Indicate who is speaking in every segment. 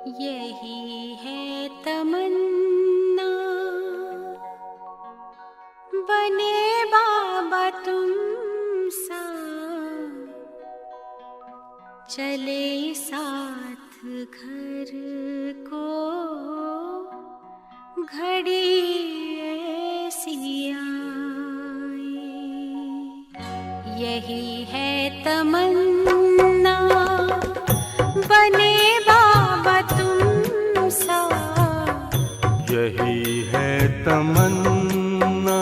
Speaker 1: यही है तमन्ना, बने बाबा तुम सा, चले साथ घर को घड़ी ऐसी आए। यही है तमन्ना, बने बाबा तुम सा।
Speaker 2: यही है तमन्ना,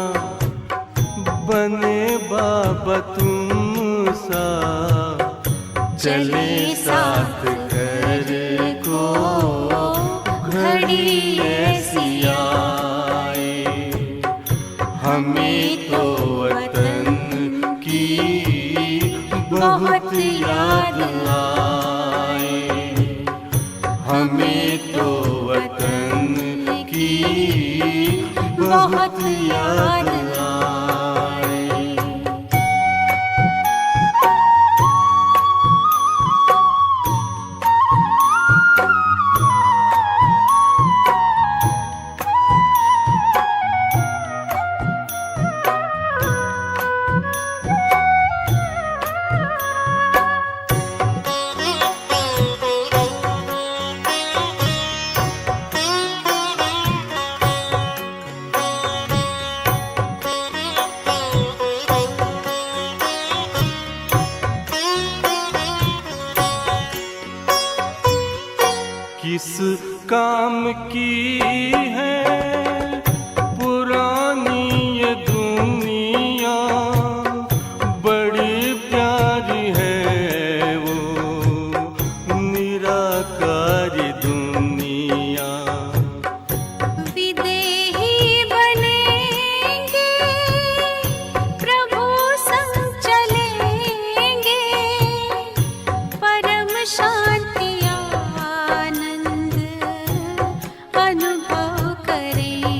Speaker 2: बने बाबा तुम सा, चले साथ घर को घड़ी ऐसी आए। हमें तो वतन की बहुत याद आए, हमें तो वतन की बहुत याद आए। किस काम की है पुरानी ये दुनिया, बड़ी प्यारी है वो निराकारी दुनिया।
Speaker 1: विदेही बनेंगे, प्रभु संग चलेंगे, परम शांति आनंद अनुभव करेंगे।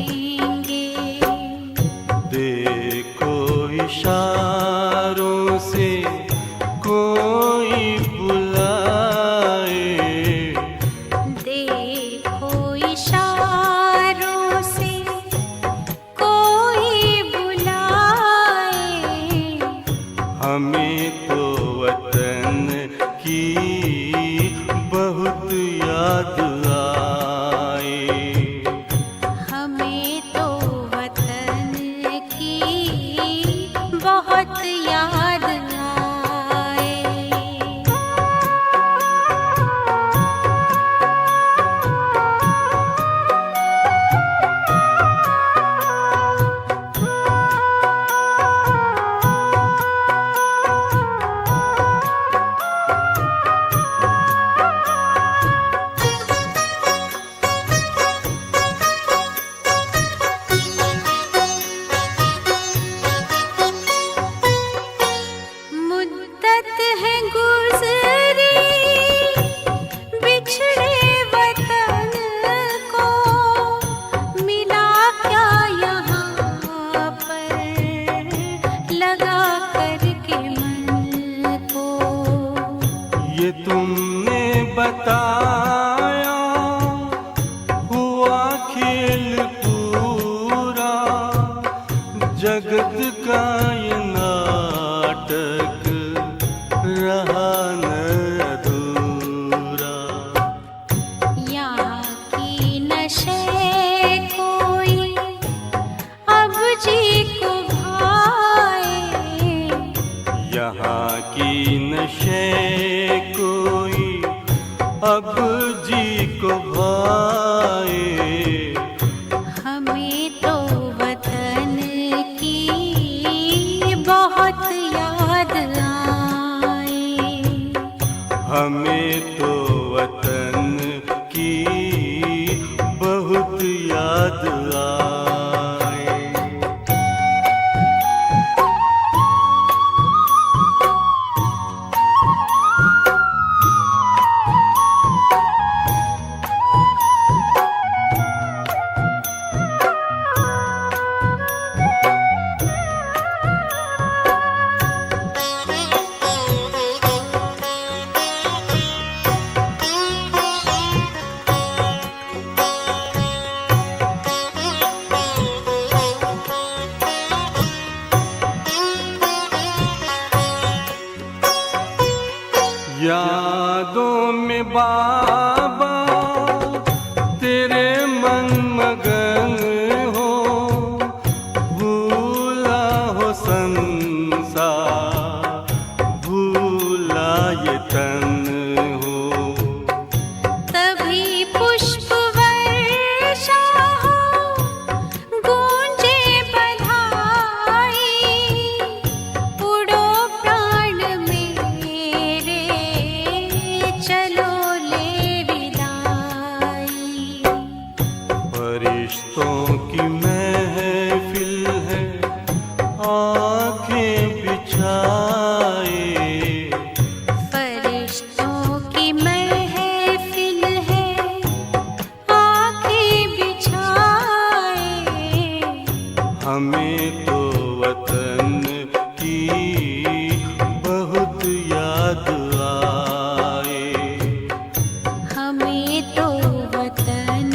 Speaker 1: तो वतन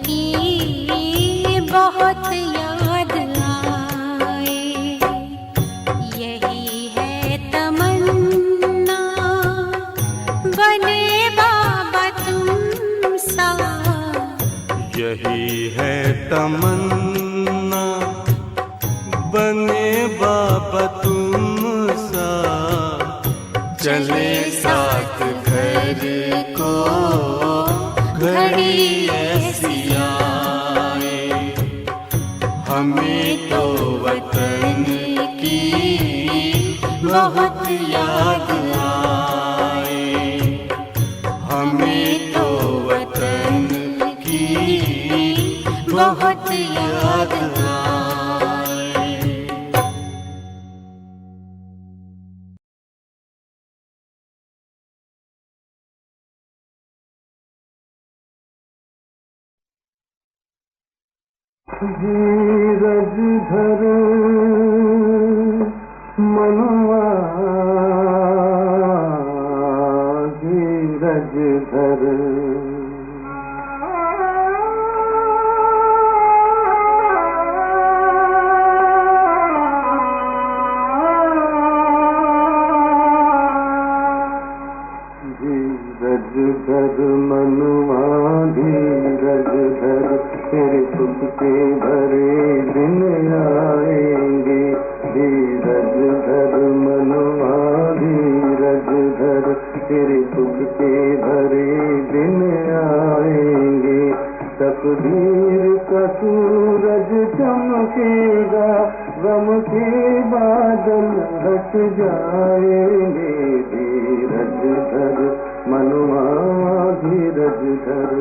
Speaker 1: की बहुत याद आए। यही है तमन्ना बने बाबा तुम सा।
Speaker 2: यही है तमन्ना बने बाबा तुम सा। चले साथ घर को घड़ी ऐसी आए, हमें तो वतन की बहुत याद आए। हमें तो वतन की बहुत याद आए। धीरज धर मनवा, धीरज धर। धीरज धर मनवा, धीरज धर। तेरे सुख के भरे दिन आएंगे। धीरज धर मनवा, धीरज धर। तेरे सुख के भरे दिन आएंगे। तकदीर का सूरज चमकेगा, गम के बादल हट जाएंगे। धीरज धर मनवा, धीरज धर।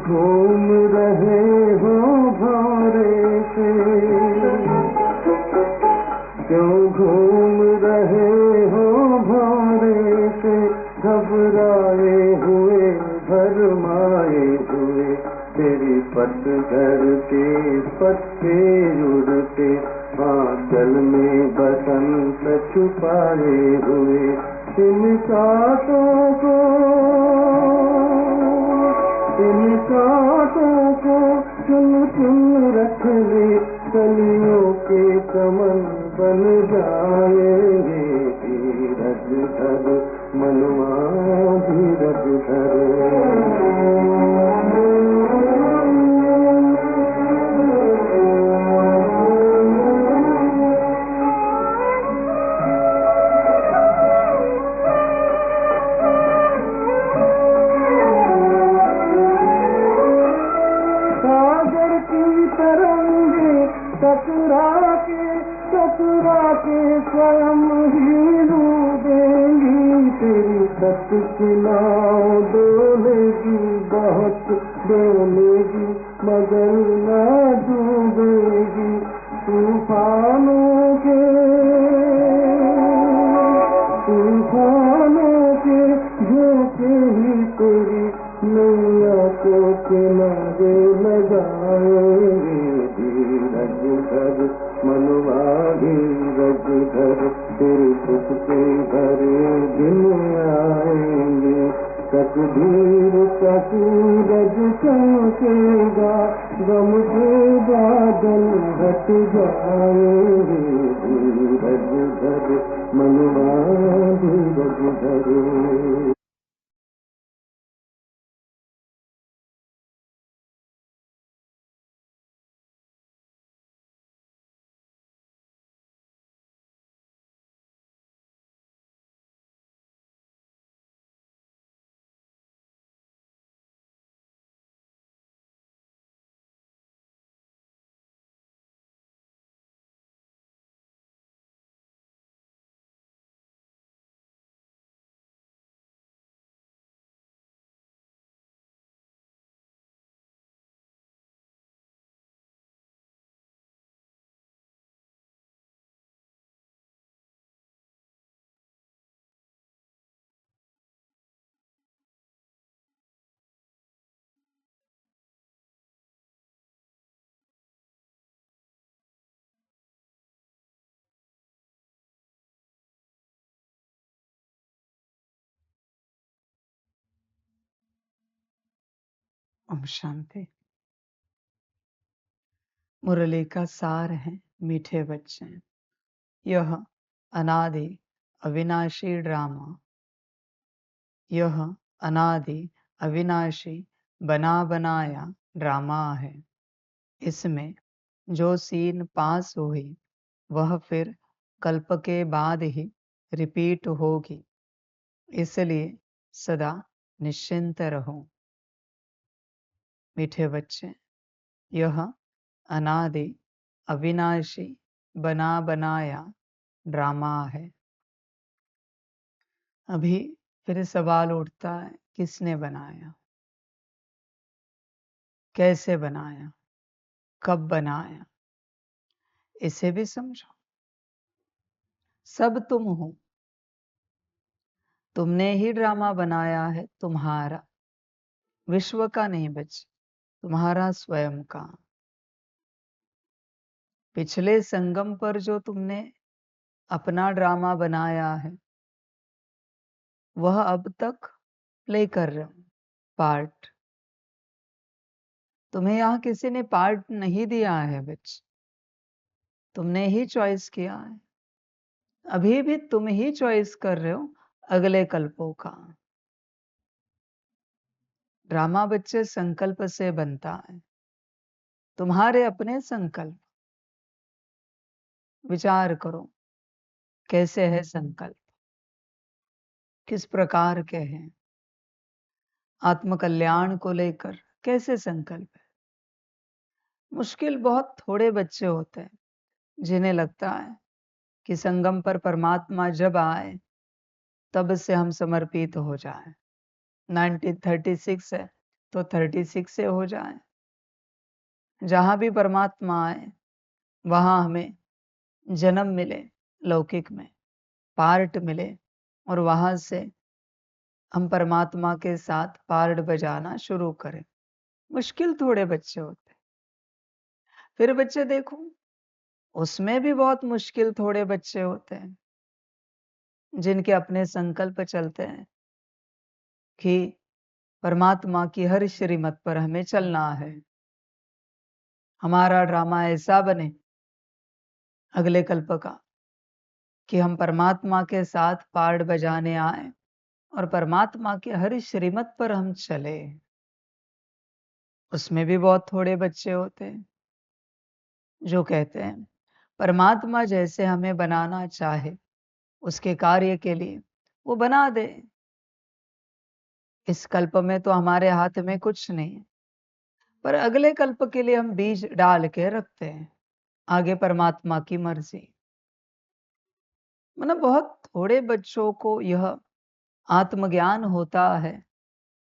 Speaker 2: घूम रहे हो भौरे से, क्यों घूम रहे हो भौरे से। घबराए हुए भरमाए हुए, तेरी पतझड़ के पत्ते उड़ते। आंचल में बसंत छुपाए हुए, इन कांटों को, इन कांटों को चुन चुन रख ले। कलियों के चमन बन जाएंगे। धीरज धर मनवा, धीरज धर। टकरा के स्वयं ही डूबेंगी। तेरी सत की नाव डोलेगी, बहुत डोलेगी, मगर न डूबेगी। तूफानों के झोंके ही तेरी नैया को किनारे लगाएंगे। धीरज धर मनवा, धीरज धर। तेरे सुख के भरे दिन आएंगे। तकदीर का सूरज चमकेगा, गम के बादल हट जाएंगे। धीरज धर मनवा, धीरज धर।
Speaker 3: ओम शांति। मुरली का सार है मीठे बच्चे। यह अनादि अविनाशी ड्रामा, यह अनादि अविनाशी बना बनाया ड्रामा है। इसमें जो सीन पास हुई वह फिर कल्प के बाद ही रिपीट होगी, इसलिए सदा निश्चिंत रहो। मीठे बच्चे, यह अनादि अविनाशी बना बनाया ड्रामा है। अभी फिर सवाल उठता है, किसने बनाया, कैसे बनाया, कब बनाया, इसे भी समझो। सब तुम हो, तुमने ही ड्रामा बनाया है, तुम्हारा, विश्व का नहीं बच्चे, तुम्हारा स्वयं का। पिछले संगम पर जो तुमने अपना ड्रामा बनाया है वह अब तक प्ले कर रहे हो पार्ट। तुम्हें यहाँ किसी ने पार्ट नहीं दिया है बच्चे, तुमने ही चॉइस किया है। अभी भी तुम ही चॉइस कर रहे हो अगले कल्पों का। ड्रामा बच्चे संकल्प से बनता है, तुम्हारे अपने संकल्प। विचार करो, कैसे है संकल्प, किस प्रकार के हैं, आत्म कल्याण को लेकर कैसे संकल्प है। मुश्किल बहुत थोड़े बच्चे होते हैं जिन्हें लगता है कि संगम पर परमात्मा जब आए तब से हम समर्पित हो जाएं। 1936 है तो 36 से हो जाए। जहां भी परमात्मा आए वहां हमें जन्म मिले, लौकिक में पार्ट मिले, और वहां से हम परमात्मा के साथ पार्ट बजाना शुरू करें। मुश्किल थोड़े बच्चे होते। फिर बच्चे देखो, उसमें भी बहुत मुश्किल थोड़े बच्चे होते हैं जिनके अपने संकल्प चलते हैं कि परमात्मा की हर श्रीमत पर हमें चलना है। हमारा ड्रामा ऐसा बने अगले कल्प का कि हम परमात्मा के साथ पार्ट बजाने आए और परमात्मा की हर श्रीमत पर हम चले। उसमें भी बहुत थोड़े बच्चे होते हैं जो कहते हैं परमात्मा जैसे हमें बनाना चाहे उसके कार्य के लिए वो बना दे। इस कल्प में तो हमारे हाथ में कुछ नहीं है, पर अगले कल्प के लिए हम बीज डाल के रखते हैं, आगे परमात्मा की मर्जी। मतलब बहुत थोड़े बच्चों को यह आत्मज्ञान होता है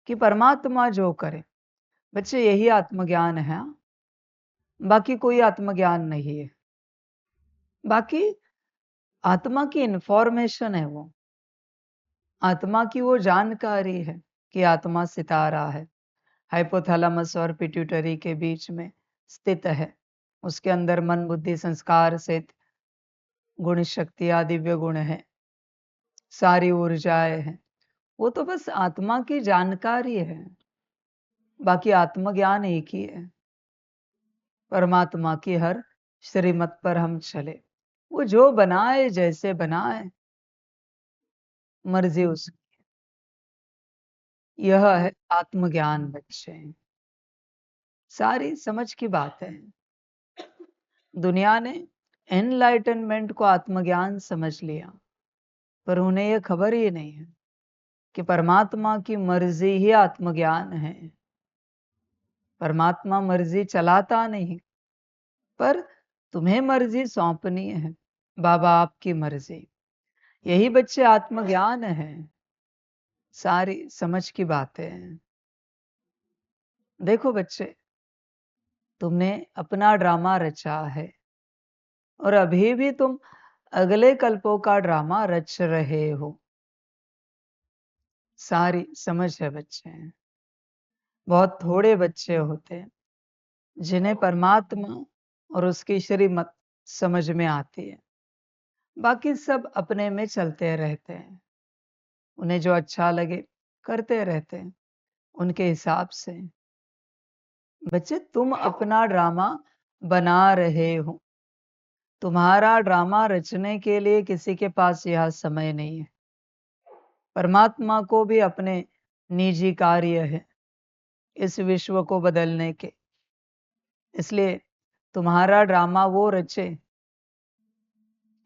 Speaker 3: कि परमात्मा जो करे। बच्चे, यही आत्मज्ञान है, बाकी कोई आत्मज्ञान नहीं है। बाकी आत्मा की इंफॉर्मेशन है, वो आत्मा की वो जानकारी है कि आत्मा सितारा है, हाइपोथैलेमस और पिट्यूटरी के बीच में स्थित है। उसके अंदर मन बुद्धि संस्कार से गुण शक्तियां दिव्य गुण है, सारी ऊर्जाएं हैं। वो तो बस आत्मा की जानकारी है, बाकी आत्मज्ञान एक ही है। परमात्मा की हर श्रीमत पर हम चले, वो जो बनाए जैसे बनाए, मर्जी उसकी। यह है आत्मज्ञान बच्चे। सारी समझ की बात है। दुनिया ने एनलाइटनमेंट को आत्मज्ञान समझ लिया, पर उन्हें यह खबर ही नहीं है कि परमात्मा की मर्जी ही आत्मज्ञान है। परमात्मा मर्जी चलाता नहीं, पर तुम्हें मर्जी सौंपनी है, बाबा आपकी मर्जी। यही बच्चे आत्मज्ञान है। सारी समझ की बातें हैं। देखो बच्चे, तुमने अपना ड्रामा रचा है और अभी भी तुम अगले कल्पों का ड्रामा रच रहे हो। सारी समझ है बच्चे। बहुत थोड़े बच्चे होते हैं जिन्हें परमात्मा और उसकी श्रीमत समझ में आती है। बाकी सब अपने में चलते रहते हैं, उन्हें जो अच्छा लगे करते रहते हैं उनके हिसाब से। बच्चे तुम अपना ड्रामा बना रहे हो। तुम्हारा ड्रामा रचने के लिए किसी के पास यह समय नहीं है। परमात्मा को भी अपने निजी कार्य है इस विश्व को बदलने के। इसलिए तुम्हारा ड्रामा वो रचे।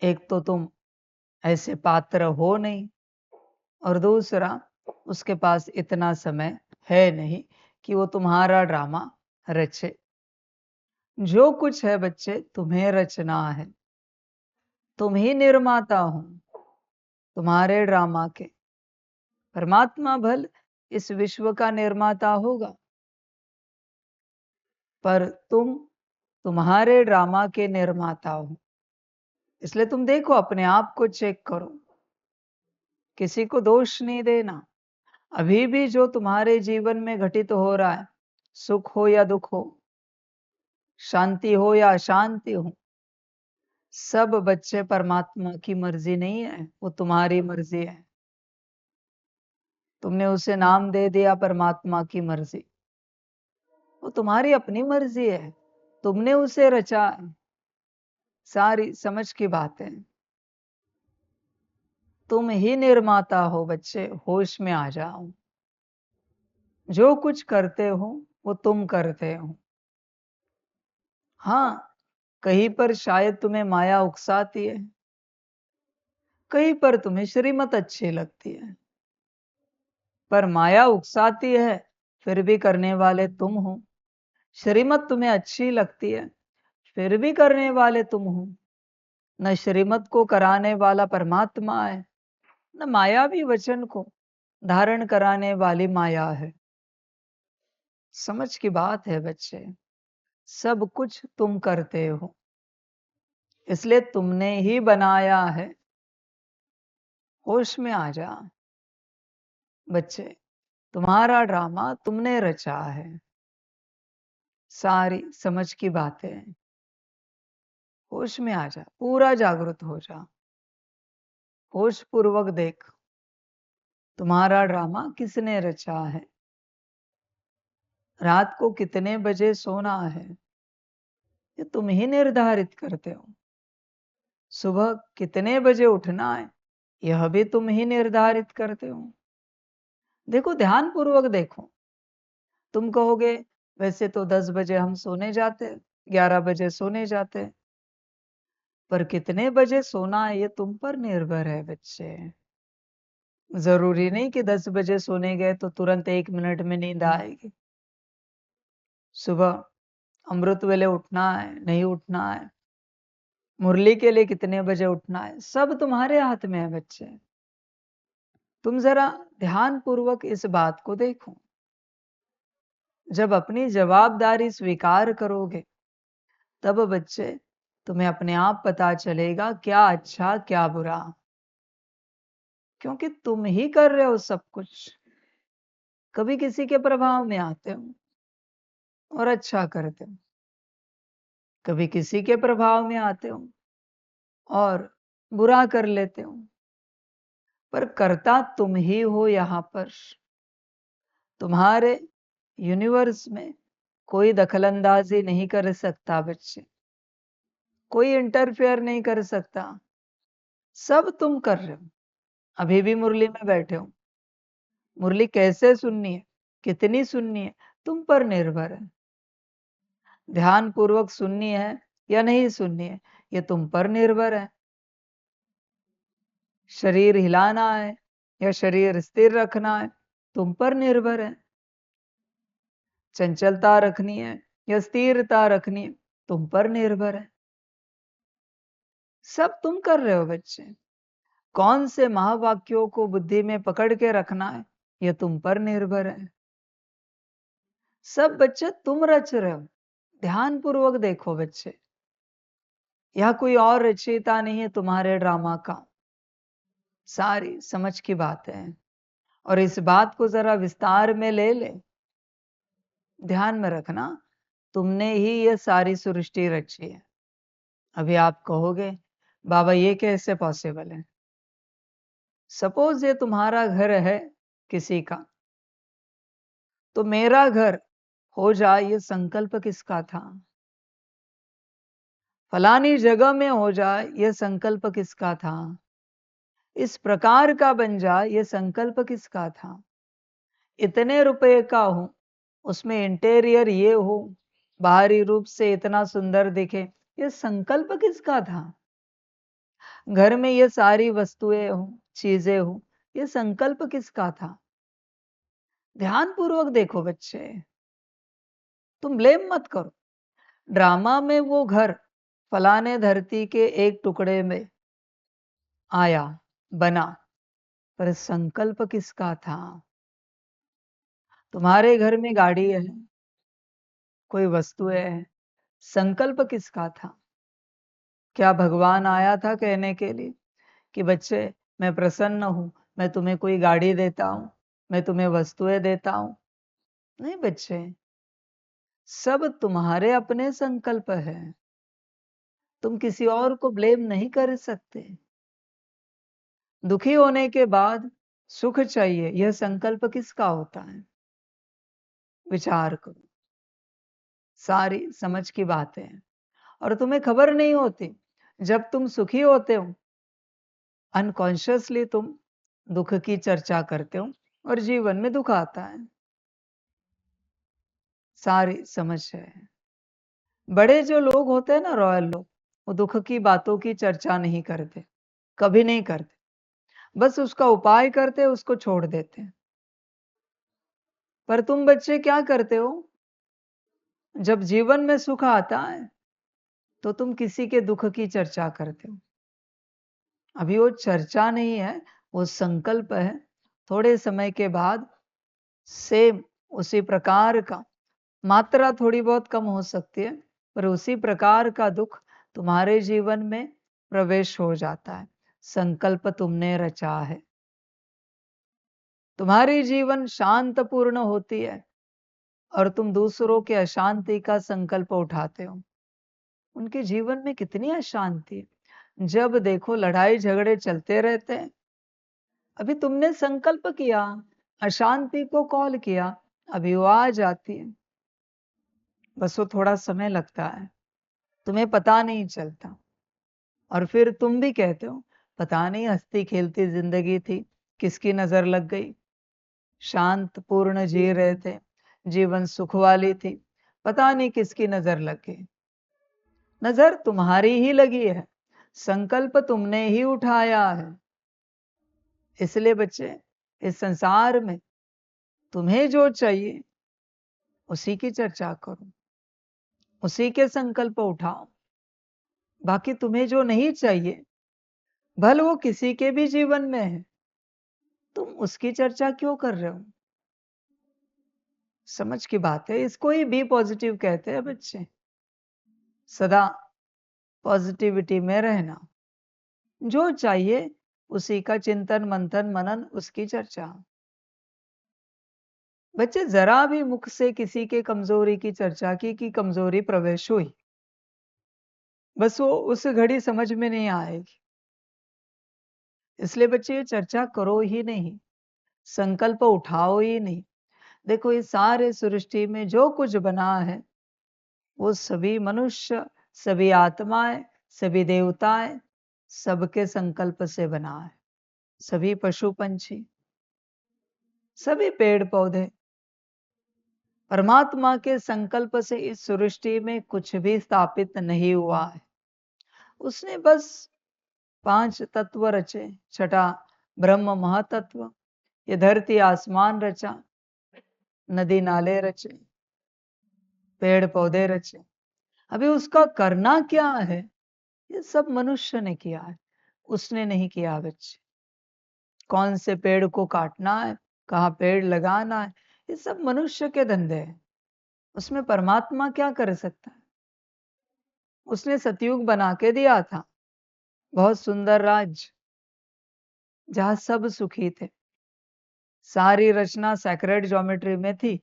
Speaker 3: एक तो तुम ऐसे पात्र हो नहीं, और दूसरा उसके पास इतना समय है नहीं कि वो तुम्हारा ड्रामा रचे। जो कुछ है बच्चे तुम्हें रचना है। तुम ही निर्माता हो तुम्हारे ड्रामा के। परमात्मा भल इस विश्व का निर्माता होगा, पर तुम तुम्हारे ड्रामा के निर्माता हो। इसलिए तुम देखो, अपने आप को चेक करो, किसी को दोष नहीं देना। अभी भी जो तुम्हारे जीवन में घटित हो रहा है, सुख हो या दुख हो, शांति हो या अशांति हो, सब बच्चे परमात्मा की मर्जी नहीं है, वो तुम्हारी मर्जी है। तुमने उसे नाम दे दिया परमात्मा की मर्जी, वो तुम्हारी अपनी मर्जी है। तुमने उसे रचा है। सारी समझ की बात है। तुम ही निर्माता हो बच्चे, होश में आ जाओ। जो कुछ करते हो वो तुम करते हो। हाँ, कहीं पर शायद तुम्हें माया उकसाती है, कहीं पर तुम्हें श्रीमत अच्छी लगती है, पर माया उकसाती है फिर भी करने वाले तुम हो। श्रीमत तुम्हें अच्छी लगती है फिर भी करने वाले तुम हो। न श्रीमत को कराने वाला परमात्मा है, न मायावी वचन को धारण कराने वाली माया है। समझ की बात है बच्चे, सब कुछ तुम करते हो, इसलिए तुमने ही बनाया है। होश में आ जा बच्चे, तुम्हारा ड्रामा तुमने रचा है। सारी समझ की बातें। होश में आ जा, पूरा जागृत हो जा, होश पूर्वक देख तुम्हारा ड्रामा किसने रचा है। रात को कितने बजे सोना है ये तुम ही निर्धारित करते हो। सुबह कितने बजे उठना है यह भी तुम ही निर्धारित करते हो। देखो, ध्यान पूर्वक देखो। तुम कहोगे वैसे तो 10 बजे हम सोने जाते, 11 बजे सोने जाते, पर कितने बजे सोना है ये तुम पर निर्भर है बच्चे। जरूरी नहीं कि 10 बजे सोने गए तो तुरंत 1 मिनट में नींद आएगी। सुबह अमृत वेले उठना है, नहीं उठना है, मुरली के लिए कितने बजे उठना है, सब तुम्हारे हाथ में है बच्चे। तुम जरा ध्यान पूर्वक इस बात को देखो। जब अपनी जवाबदारी स्वीकार करोगे तब बच्चे तुम्हें अपने आप पता चलेगा क्या अच्छा क्या बुरा, क्योंकि तुम ही कर रहे हो सब कुछ। कभी किसी के प्रभाव में आते हो और अच्छा करते हो, कभी किसी के प्रभाव में आते हो और बुरा कर लेते हो, पर करता तुम ही हो। यहां पर तुम्हारे यूनिवर्स में कोई दखलंदाजी नहीं कर सकता बच्चे, कोई इंटरफेयर नहीं कर सकता। सब तुम कर रहे हो। अभी भी मुरली में बैठे हो, मुरली कैसे सुननी है, कितनी सुननी है, तुम पर निर्भर है। ध्यान पूर्वक सुननी है या नहीं सुननी है ये तुम पर निर्भर है। शरीर हिलाना है या शरीर स्थिर रखना है तुम पर निर्भर है। चंचलता रखनी है या स्थिरता रखनी है तुम पर निर्भर है। सब तुम कर रहे हो बच्चे। कौन से महावाक्यों को बुद्धि में पकड़ के रखना है यह तुम पर निर्भर है। सब बच्चे तुम रच रहे हो। ध्यान पूर्वक देखो बच्चे, यह कोई और रचयिता नहीं है तुम्हारे ड्रामा का। सारी समझ की बात है, और इस बात को जरा विस्तार में ले ले। ध्यान में रखना, तुमने ही ये सारी सृष्टि रची है। अभी आप कहोगे बाबा ये कैसे पॉसिबल है। सपोज ये तुम्हारा घर है किसी का, तो मेरा घर हो जाए, ये संकल्प किसका था? फलानी जगह में हो जाए, ये संकल्प किसका था? इस प्रकार का बन जाए, ये संकल्प किसका था? इतने रुपए का हो, उसमें इंटीरियर ये हो, बाहरी रूप से इतना सुंदर दिखे, ये संकल्प किसका था? घर में ये सारी वस्तुएं हो, चीजें हो, ये संकल्प किसका था? ध्यान पूर्वक देखो बच्चे, तुम ब्लेम मत करो। ड्रामा में वो घर फलाने धरती के एक टुकड़े में आया, बना, पर संकल्प किसका था? तुम्हारे घर में गाड़ी है, कोई वस्तुएं है, संकल्प किसका था? क्या भगवान आया था कहने के लिए कि बच्चे मैं प्रसन्न हूं, मैं तुम्हें कोई गाड़ी देता हूं, मैं तुम्हें वस्तुएं देता हूं? नहीं बच्चे, सब तुम्हारे अपने संकल्प है। तुम किसी और को ब्लेम नहीं कर सकते। दुखी होने के बाद सुख चाहिए, यह संकल्प किसका होता है? विचार करो, सारी समझ की बातें हैं। और तुम्हें खबर नहीं होती, जब तुम सुखी होते हो, अनकॉन्शियसली तुम दुख की चर्चा करते हो और जीवन में दुख आता है। सारी समझ है। बड़े जो लोग होते हैं ना, रॉयल लोग, वो दुख की बातों की चर्चा नहीं करते, कभी नहीं करते, बस उसका उपाय करते, उसको छोड़ देते हैं। पर तुम बच्चे क्या करते हो? जब जीवन में सुख आता है तो तुम किसी के दुख की चर्चा करते हो। अभी वो चर्चा नहीं है, वो संकल्प है। थोड़े समय के बाद सेम उसी प्रकार का, मात्रा थोड़ी बहुत कम हो सकती है, पर उसी प्रकार का दुख तुम्हारे जीवन में प्रवेश हो जाता है। संकल्प तुमने रचा है। तुम्हारी जीवन शांतपूर्ण होती है और तुम दूसरों के अशांति का संकल्प उठाते हो। उनके जीवन में कितनी अशांति है, जब देखो लड़ाई झगड़े चलते रहते हैं। अभी तुमने संकल्प किया, अशांति को कॉल किया, अभी वो आ जाती है। बस वो थोड़ा समय लगता है, तुम्हें पता नहीं चलता। और फिर तुम भी कहते हो पता नहीं हंसती खेलती जिंदगी थी, किसकी नजर लग गई। शांत पूर्ण जी रहे थे, जीवन सुख वाली थी, पता नहीं किसकी नजर लग गई। नजर तुम्हारी ही लगी है, संकल्प तुमने ही उठाया है। इसलिए बच्चे, इस संसार में तुम्हें जो चाहिए उसी की चर्चा करो, उसी के संकल्प उठाओ। बाकी तुम्हें जो नहीं चाहिए, भले वो किसी के भी जीवन में है, तुम उसकी चर्चा क्यों कर रहे हो? समझ की बात है। इसको ही बी पॉजिटिव कहते हैं बच्चे। सदा पॉजिटिविटी में रहना, जो चाहिए उसी का चिंतन मंथन मनन, उसकी चर्चा। बच्चे जरा भी मुख से किसी के कमजोरी की चर्चा की कमजोरी प्रवेश हुई, बस वो उस घड़ी समझ में नहीं आएगी। इसलिए बच्चे ये चर्चा करो ही नहीं, संकल्प उठाओ ही नहीं। देखो ये सारे सृष्टि में जो कुछ बना है, वो सभी मनुष्य, सभी आत्माएं, सभी देवताएं, सबके संकल्प से बना है। सभी पशु पंछी, सभी पेड़ पौधे, परमात्मा के संकल्प से इस सृष्टि में कुछ भी स्थापित नहीं हुआ है। उसने बस 5 तत्व रचे, छठा ब्रह्म महातत्व, ये धरती आसमान रचा, नदी नाले रचे, पेड़ पौधे रचे। अभी उसका करना क्या है, ये सब मनुष्य ने किया है, उसने नहीं किया बच्चे। कौन से पेड़ को काटना है, कहाँ पेड़ लगाना है, ये सब मनुष्य के धंधे हैं। उसमें परमात्मा क्या कर सकता है? उसने सतयुग बना के दिया था, बहुत सुंदर राज्य, जहां सब सुखी थे। सारी रचना सैक्रेड ज्योमेट्री में थी,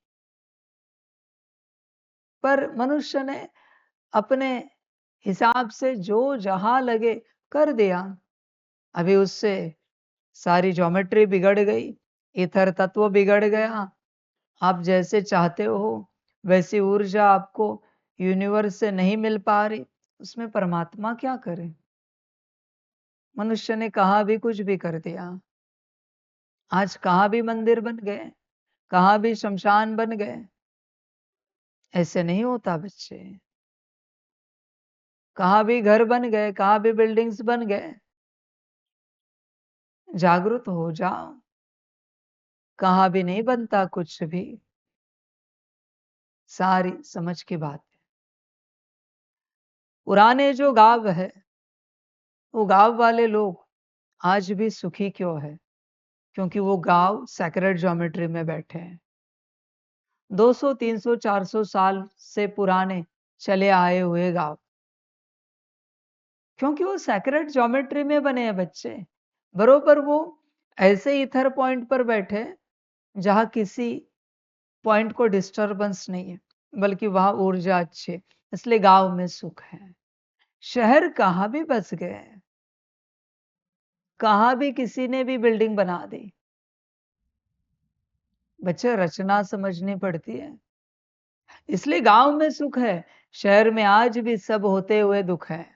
Speaker 3: पर मनुष्य ने अपने हिसाब से जो जहां लगे कर दिया। अभी उससे सारी ज्योमेट्री बिगड़ गई, ईथर तत्व बिगड़ गया। आप जैसे चाहते हो वैसी ऊर्जा आपको यूनिवर्स से नहीं मिल पा रही, उसमें परमात्मा क्या करे? मनुष्य ने कहा भी कुछ भी कर दिया। आज कहाँ भी मंदिर बन गए, कहाँ भी शमशान बन गए। ऐसे नहीं होता बच्चे। कहाँ भी घर बन गए, कहाँ भी बिल्डिंग्स बन गए। जागृत हो जाओ। कहाँ भी नहीं बनता कुछ भी। सारी समझ की बात है। पुराने जो गांव है, वो गांव वाले लोग आज भी सुखी क्यों है? क्योंकि वो गांव सैक्रेड ज्योमेट्री में बैठे हैं। 200, 300, 400 साल से पुराने चले आए हुए गांव, क्योंकि वो सैक्रेड ज्योमेट्री में बने हैं बच्चे। बरोबर वो ऐसे ईथर पॉइंट पर बैठे जहां किसी पॉइंट को डिस्टरबेंस नहीं है, बल्कि वहां ऊर्जा अच्छी है, इसलिए गांव में सुख है। शहर कहाँ भी बस गए, कहाँ भी किसी ने भी बिल्डिंग बना दी। बच्चे रचना समझनी पड़ती है, इसलिए गांव में सुख है। शहर में आज भी सब होते हुए दुख है।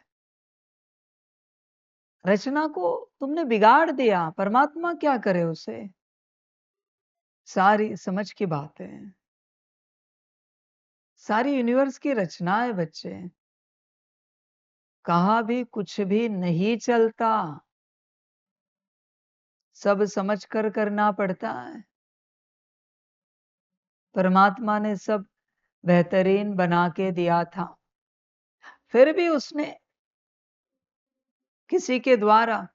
Speaker 3: रचना को तुमने बिगाड़ दिया, परमात्मा क्या करे उसे? सारी समझ की बात है। सारी यूनिवर्स की रचना है बच्चे। कहाँ भी कुछ भी नहीं चलता, सब समझ कर करना पड़ता है। परमात्मा ने सब बेहतरीन बना के दिया था, फिर भी उसने किसी के द्वारा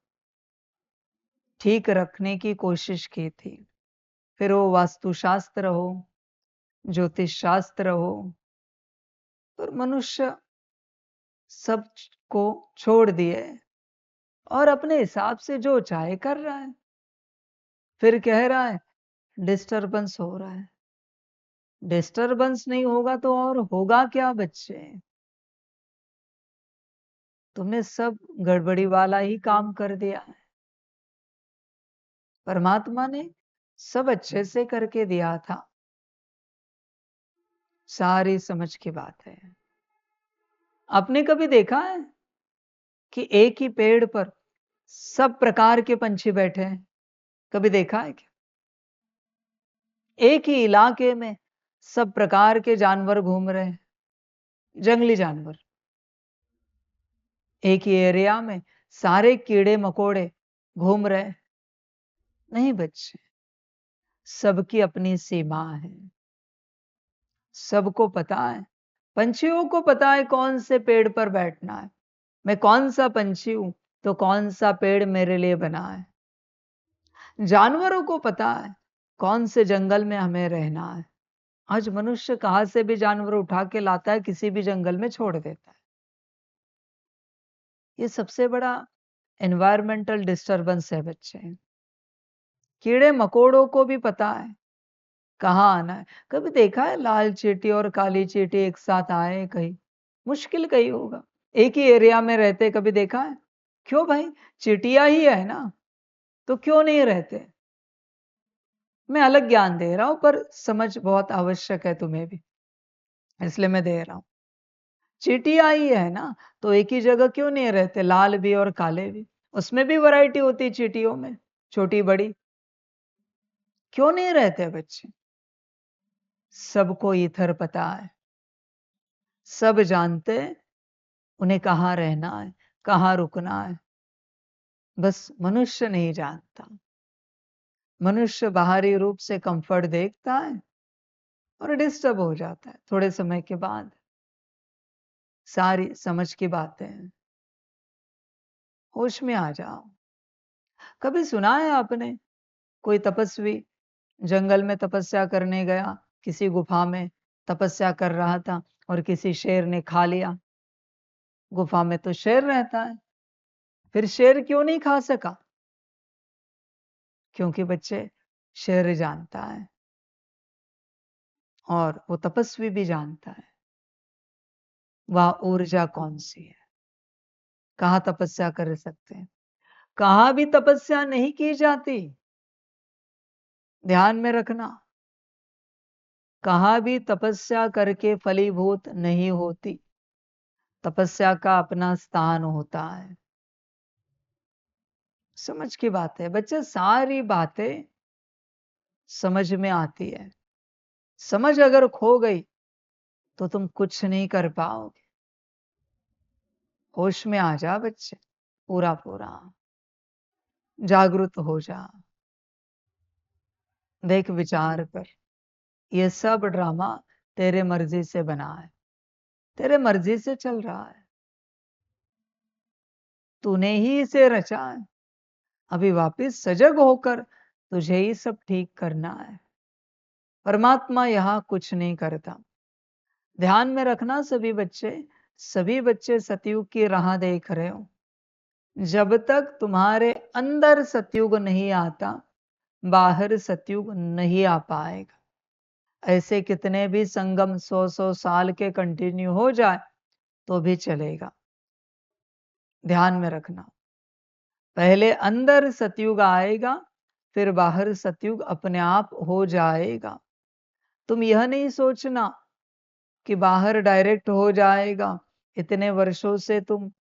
Speaker 3: ठीक रखने की कोशिश की थी। फिर वो वास्तुशास्त्र हो, ज्योतिष शास्त्र हो, पर मनुष्य सब को छोड़ दिए और अपने हिसाब से जो चाहे कर रहा है। फिर कह रहा है डिस्टरबेंस हो रहा है। डिस्टरबेंस नहीं होगा तो और होगा क्या बच्चे? तुमने सब गड़बड़ी वाला ही काम कर दिया है। परमात्मा ने सब अच्छे से करके दिया था। सारी समझ की बात है। आपने कभी देखा है कि एक ही पेड़ पर सब प्रकार के पंछी बैठे हैं? कभी देखा है क्या? एक ही इलाके में सब प्रकार के जानवर घूम रहे हैं, जंगली जानवर। एक ही एरिया में सारे कीड़े मकोड़े घूम रहे हैं। नहीं बच्चे, सबकी अपनी सीमा है। सबको पता है, पंछियों को पता है कौन से पेड़ पर बैठना है। मैं कौन सा पंछी हूं तो कौन सा पेड़ मेरे लिए बना है। जानवरों को पता है कौन से जंगल में हमें रहना है। आज मनुष्य कहां से भी जानवर उठा के लाता है, किसी भी जंगल में छोड़ देता है। ये सबसे बड़ा एनवायरमेंटल डिस्टरबेंस है बच्चे। कीड़े मकोड़ों को भी पता है कहाँ आना है। कभी देखा है लाल चींटी और काली चींटी एक साथ आए कहीं? मुश्किल कहीं होगा। एक ही एरिया में रहते, कभी देखा है? क्यों भाई, चींटियां ही है ना, तो क्यों नहीं रहते? मैं अलग ज्ञान दे रहा हूं, पर समझ बहुत आवश्यक है तुम्हें भी, इसलिए मैं दे रहा हूं। चींटियां ही है ना, तो एक ही जगह क्यों नहीं रहते? लाल भी और काले भी, उसमें भी वैरायटी होती है चींटियों में, छोटी बड़ी। क्यों नहीं रहते बच्चे? सबको ईथर पता है, सब जानते हैं उन्हें कहाँ रहना है, कहाँ रुकना है। बस मनुष्य नहीं जानता। मनुष्य बाहरी रूप से कंफर्ट देखता है और डिस्टर्ब हो जाता है थोड़े समय के बाद। सारी समझ की बातें हैं। होश में आ जाओ। कभी सुना है आपने कोई तपस्वी जंगल में तपस्या करने गया, किसी गुफा में तपस्या कर रहा था और किसी शेर ने खा लिया? गुफा में तो शेर रहता है, फिर शेर क्यों नहीं खा सका? क्योंकि बच्चे, शेर जानता है और वो तपस्वी भी जानता है वह ऊर्जा कौन सी है, कहाँ तपस्या कर सकते हैं, कहाँ भी तपस्या नहीं की जाती। ध्यान में रखना। कहाँ भी तपस्या करके फलीभूत नहीं होती। तपस्या का अपना स्थान होता है। समझ की बात है बच्चे, सारी बातें समझ में आती है। समझ अगर खो गई तो तुम कुछ नहीं कर पाओगे। होश में आ जा बच्चे, पूरा पूरा जागृत हो जा। देख विचार कर, ये सब ड्रामा तेरे मर्जी से बना है, तेरे मर्जी से चल रहा है, तूने ही इसे रचा है। अभी वापिस सजग होकर तुझे ही सब ठीक करना है। परमात्मा यहाँ कुछ नहीं करता। ध्यान में रखना सभी बच्चे सतयुग की राह देख रहे हो। जब तक तुम्हारे अंदर सतयुग नहीं आता, बाहर सतयुग नहीं आ पाएगा। ऐसे कितने भी संगम 100-100 साल के कंटिन्यू हो जाए तो भी चलेगा। ध्यान में रखना, पहले अंदर सतयुग आएगा, फिर बाहर सतयुग अपने आप हो जाएगा। तुम यह नहीं सोचना कि बाहर डायरेक्ट हो जाएगा। इतने वर्षों से तुम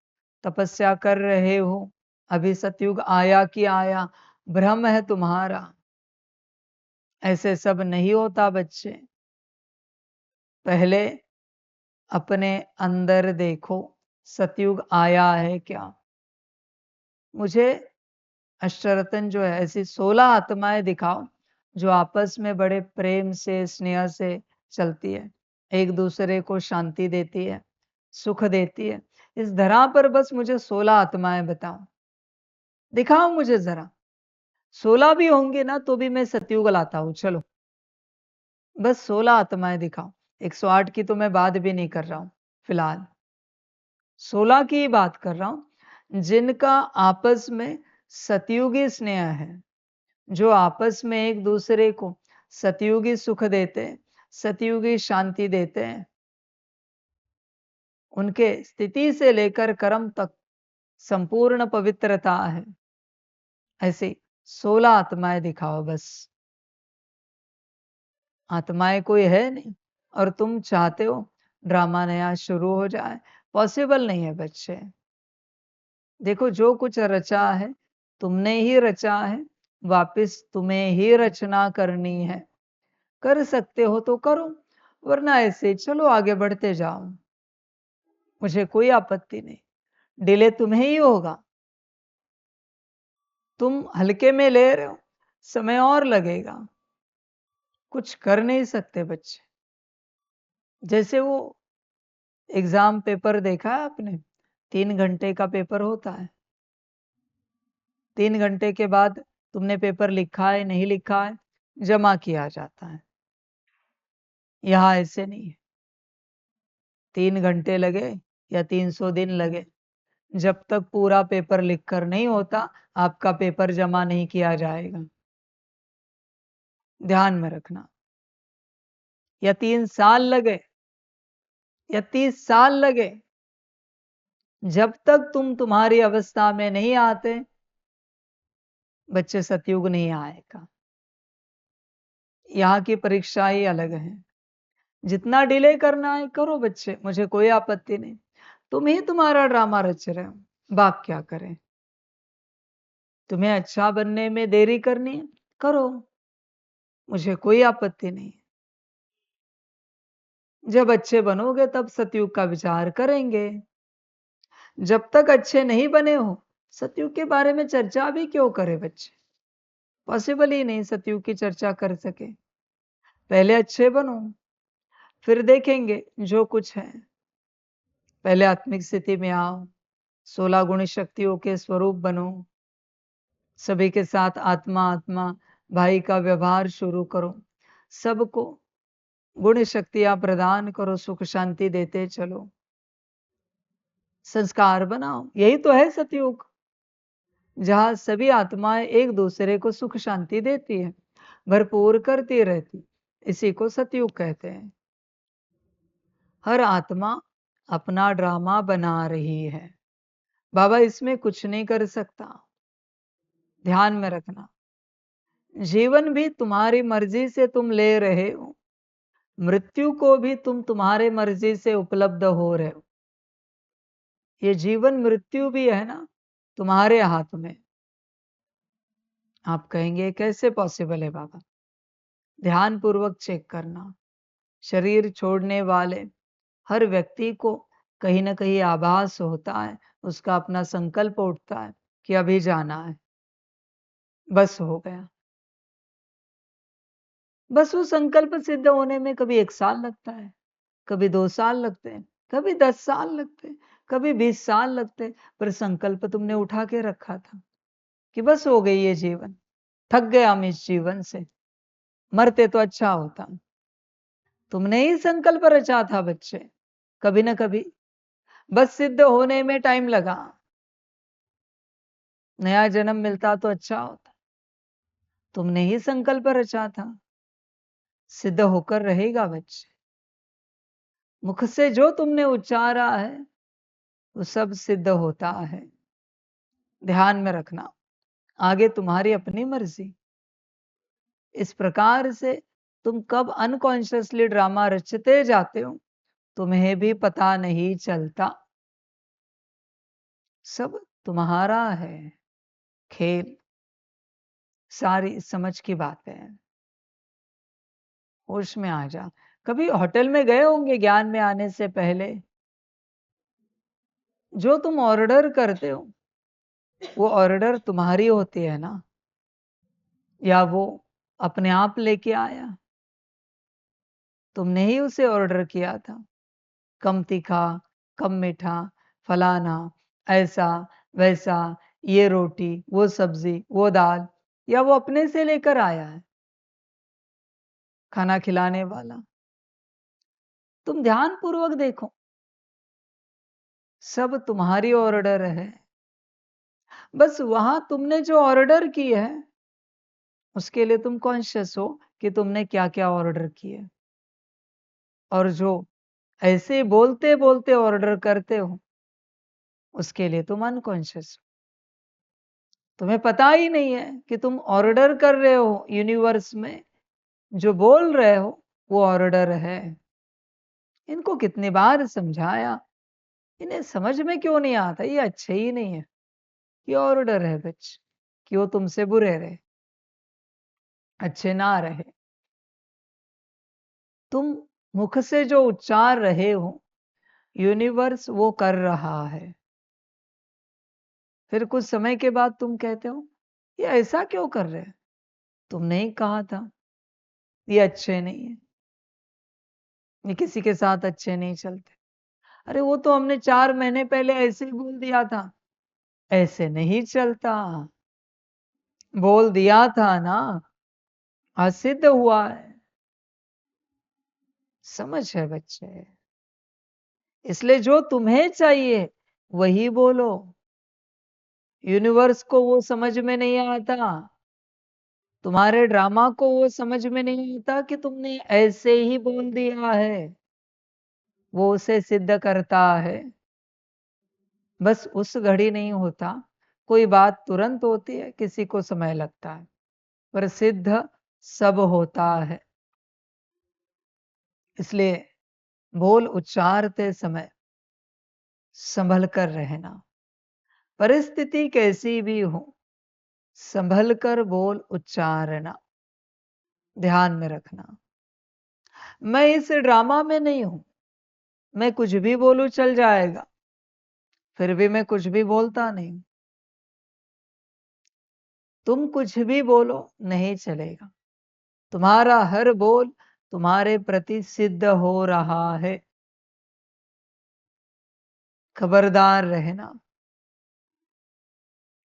Speaker 3: तपस्या कर रहे हो, अभी सतयुग आया कि आया, भ्रम है तुम्हारा। ऐसे सब नहीं होता बच्चे। पहले अपने अंदर देखो, सतयुग आया है क्या। मुझे अष्टरतन जो है ऐसी 16 आत्माएं दिखाओ जो आपस में बड़े प्रेम से स्नेह से चलती है, एक दूसरे को शांति देती है, सुख देती है। इस धरा पर बस मुझे 16 आत्माएं बताओ, दिखाओ मुझे जरा। 16 भी होंगे ना तो भी मैं सतयुग लाता हूं। चलो बस 16 आत्माएं दिखाओ। 108 की तो मैं बात भी नहीं कर रहा हूं, फिलहाल 16 की बात कर रहा हूं, जिनका आपस में सतयुगी स्नेह है, जो आपस में एक दूसरे को सतयुगी सुख देते हैं, सतयुगी शांति देते हैं। उनके स्थिति से लेकर कर्म तक संपूर्ण पवित्रता है। ऐसे 16 आत्माएं दिखाओ बस। आत्माएं कोई है नहीं और तुम चाहते हो ड्रामा नया शुरू हो जाए। पॉसिबल नहीं है बच्चे। देखो जो कुछ रचा है तुमने ही रचा है, वापिस तुम्हें ही रचना करनी है। कर सकते हो तो करो, वरना ऐसे चलो आगे बढ़ते जाओ, मुझे कोई आपत्ति नहीं। डिले तुम्हें ही होगा, तुम हल्के में ले रहे हो, समय और लगेगा। कुछ कर नहीं सकते बच्चे। जैसे वो एग्जाम पेपर देखा है आपने, 3 घंटे का पेपर होता है। 3 घंटे के बाद तुमने पेपर लिखा है नहीं लिखा है, जमा किया जाता है। यहां ऐसे नहीं है। 3 घंटे लगे या 300 दिन लगे, जब तक पूरा पेपर लिखकर नहीं होता, आपका पेपर जमा नहीं किया जाएगा। ध्यान में रखना। या 3 साल लगे या 30 साल लगे, जब तक तुम तुम्हारी अवस्था में नहीं आते, बच्चे सतयुग नहीं आएगा। यहाँ की परीक्षा ही अलग है। जितना डिले करना है करो बच्चे, मुझे कोई आपत्ति नहीं। तुम ही तुम्हारा ड्रामा रच रहे हो, बाप क्या करें। तुम्हें अच्छा बनने में देरी करनी है, करो, मुझे कोई आपत्ति नहीं। जब अच्छे बनोगे तब सतयुग का विचार करेंगे। जब तक अच्छे नहीं बने हो, सतयुग के बारे में चर्चा भी क्यों करे बच्चे। पॉसिबल ही नहीं सतयुग की चर्चा कर सके। पहले अच्छे बनो, फिर देखेंगे जो कुछ है। पहले आत्मिक स्थिति में आओ, 16 गुणी शक्तियों के स्वरूप बनो, सभी के साथ आत्मा आत्मा भाई का व्यवहार शुरू करो, सबको गुण शक्तियां प्रदान करो, सुख शांति देते चलो, संस्कार बनाओ। यही तो है सतयुग, जहां सभी आत्माएं एक दूसरे को सुख शांति देती है, भरपूर करती रहती। इसी को सतयुग कहते हैं। हर आत्मा अपना ड्रामा बना रही है, बाबा इसमें कुछ नहीं कर सकता। ध्यान में रखना, जीवन भी तुम्हारी मर्जी से तुम ले रहे हो। मृत्यु को भी तुम तुम्हारे मर्जी से उपलब्ध हो रहे हो। ये जीवन मृत्यु भी है ना तुम्हारे हाथ में। आप कहेंगे कैसे पॉसिबल है बाबा? ध्यान पूर्वक चेक करना। शरीर छोड़ने वाले हर व्यक्ति को कहीं ना कहीं आभास होता है, उसका अपना संकल्प उठता है कि अभी जाना है, बस हो गया। बस वो संकल्प सिद्ध होने में कभी 1 साल लगता है, कभी 2 साल लगते हैं, कभी 10 साल लगते हैं, कभी 20 साल लगते हैं, पर संकल्प तुमने उठा के रखा था कि बस हो गई ये जीवन, थक गए हम इस जीवन से, मरते तो अच्छा होता। तुमने ही संकल्प रचा था बच्चे, कभी ना कभी। बस सिद्ध होने में टाइम लगा, नया जन्म मिलता तो अच्छा होता। तुमने ही संकल्प रचा था, सिद्ध होकर रहेगा बच्चे। मुख से जो तुमने उच्चारा है वो सब सिद्ध होता है। ध्यान में रखना, आगे तुम्हारी अपनी मर्जी। इस प्रकार से तुम कब अनकॉन्शियसली ड्रामा रचते जाते हो तुम्हें भी पता नहीं चलता। सब तुम्हारा है खेल, सारी समझ की बात है। होश में आ जा। कभी होटल में गए होंगे ज्ञान में आने से पहले? जो तुम ऑर्डर करते हो वो ऑर्डर तुम्हारी होती है ना, या वो अपने आप लेके आया? तुमने ही उसे ऑर्डर किया था। कम तीखा, कम मीठा, फलाना, ऐसा वैसा, ये रोटी, वो सब्जी, वो दाल, या वो अपने से लेकर आया है खाना खिलाने वाला? तुम ध्यान पूर्वक देखो, सब तुम्हारी ऑर्डर है। बस वहां तुमने जो ऑर्डर की है उसके लिए तुम कॉन्शियस हो कि तुमने क्या क्या ऑर्डर किए, और जो ऐसे बोलते बोलते ऑर्डर करते हो उसके लिए तुम अनकॉन्शियस हो। तुम्हें पता ही नहीं है कि तुम ऑर्डर कर रहे हो यूनिवर्स में, जो बोल रहे हो वो ऑर्डर है। इनको कितनी बार समझाया, इन्हें समझ में क्यों नहीं आता? ये अच्छे ही नहीं है, ये ऑर्डर है बच्चे कि वो तुमसे बुरे रहे, अच्छे ना रहे। तुम मुख से जो उच्चार रहे हो यूनिवर्स वो कर रहा है। फिर कुछ समय के बाद तुम कहते हो ये ऐसा क्यों कर रहे हैं? तुमने ही कहा था ये अच्छे नहीं है, ये किसी के साथ अच्छे नहीं चलते। अरे वो तो हमने 4 महीने पहले ऐसे ही बोल दिया था। ऐसे नहीं चलता, बोल दिया था ना, आज सिद्ध हुआ है। समझ है बच्चे, इसलिए जो तुम्हें चाहिए वही बोलो। यूनिवर्स को वो समझ में नहीं आता, तुम्हारे ड्रामा को वो समझ में नहीं आता कि तुमने ऐसे ही बोल दिया है। वो उसे सिद्ध करता है। बस उस घड़ी नहीं होता, कोई बात तुरंत होती है, किसी को समय लगता है, पर सिद्ध सब होता है। इसलिए बोल उच्चारते समय संभल कर रहना। परिस्थिति कैसी भी हो संभल कर बोल उच्चारना, ध्यान में रखना। मैं इस ड्रामा में नहीं हूं, मैं कुछ भी बोलूं चल जाएगा, फिर भी मैं कुछ भी बोलता नहीं। तुम कुछ भी बोलो नहीं चलेगा, तुम्हारा हर बोल तुम्हारे प्रति सिद्ध हो रहा है। खबरदार रहना।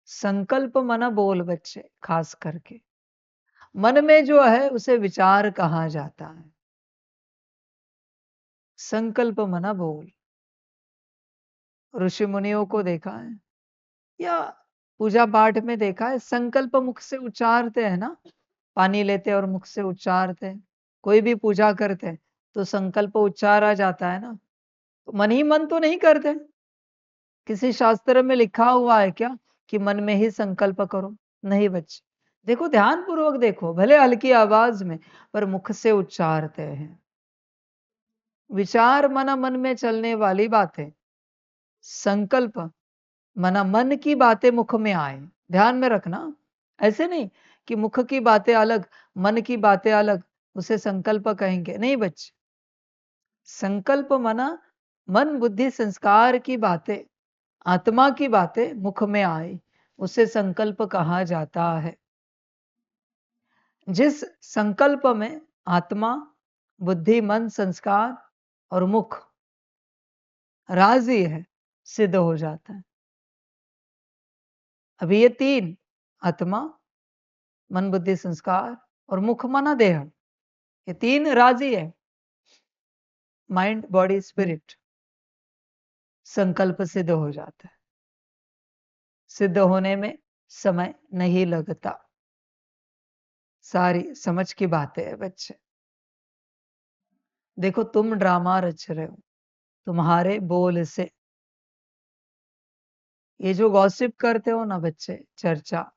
Speaker 3: संकल्प मन बोल बच्चे, खास करके मन में जो है उसे विचार कहा जाता है। संकल्प मन बोल। ऋषि मुनियों को देखा है या पूजा पाठ में देखा है, संकल्प मुख से उच्चारते हैं ना, पानी लेते और मुख से उच्चारते हैं। कोई भी पूजा करते हैं तो संकल्प उच्चारा जाता है ना, तो मन ही मन तो नहीं करते। किसी शास्त्र में लिखा हुआ है क्या कि मन में ही संकल्प करो? नहीं बच्चे, देखो ध्यान पूर्वक देखो, भले हल्की आवाज में, पर मुख से उच्चारते हैं। विचार मना मन में चलने वाली बातें, संकल्प मना मन की बातें मुख में आए। ध्यान में रखना, ऐसे नहीं कि मुख की बातें अलग, मन की बातें अलग, उसे संकल्प कहेंगे नहीं बच्चे। संकल्प मना मन बुद्धि संस्कार की बातें, आत्मा की बातें मुख में आए, उसे संकल्प कहा जाता है। जिस संकल्प में आत्मा, बुद्धि, मन, संस्कार और मुख राजी है, सिद्ध हो जाता है। अभी ये तीन, आत्मा, मन, बुद्धि, संस्कार और मुख मना देह, ये तीन राजी है। माइंड, बॉडी, स्पिरिट, संकल्प सिद्ध हो जाता है। सिद्ध होने में समय नहीं लगता। सारी समझ की बातें है बच्चे। देखो तुम ड्रामा रच रहे हो तुम्हारे बोल से। ये जो गॉसिप करते हो ना बच्चे, चर्चा,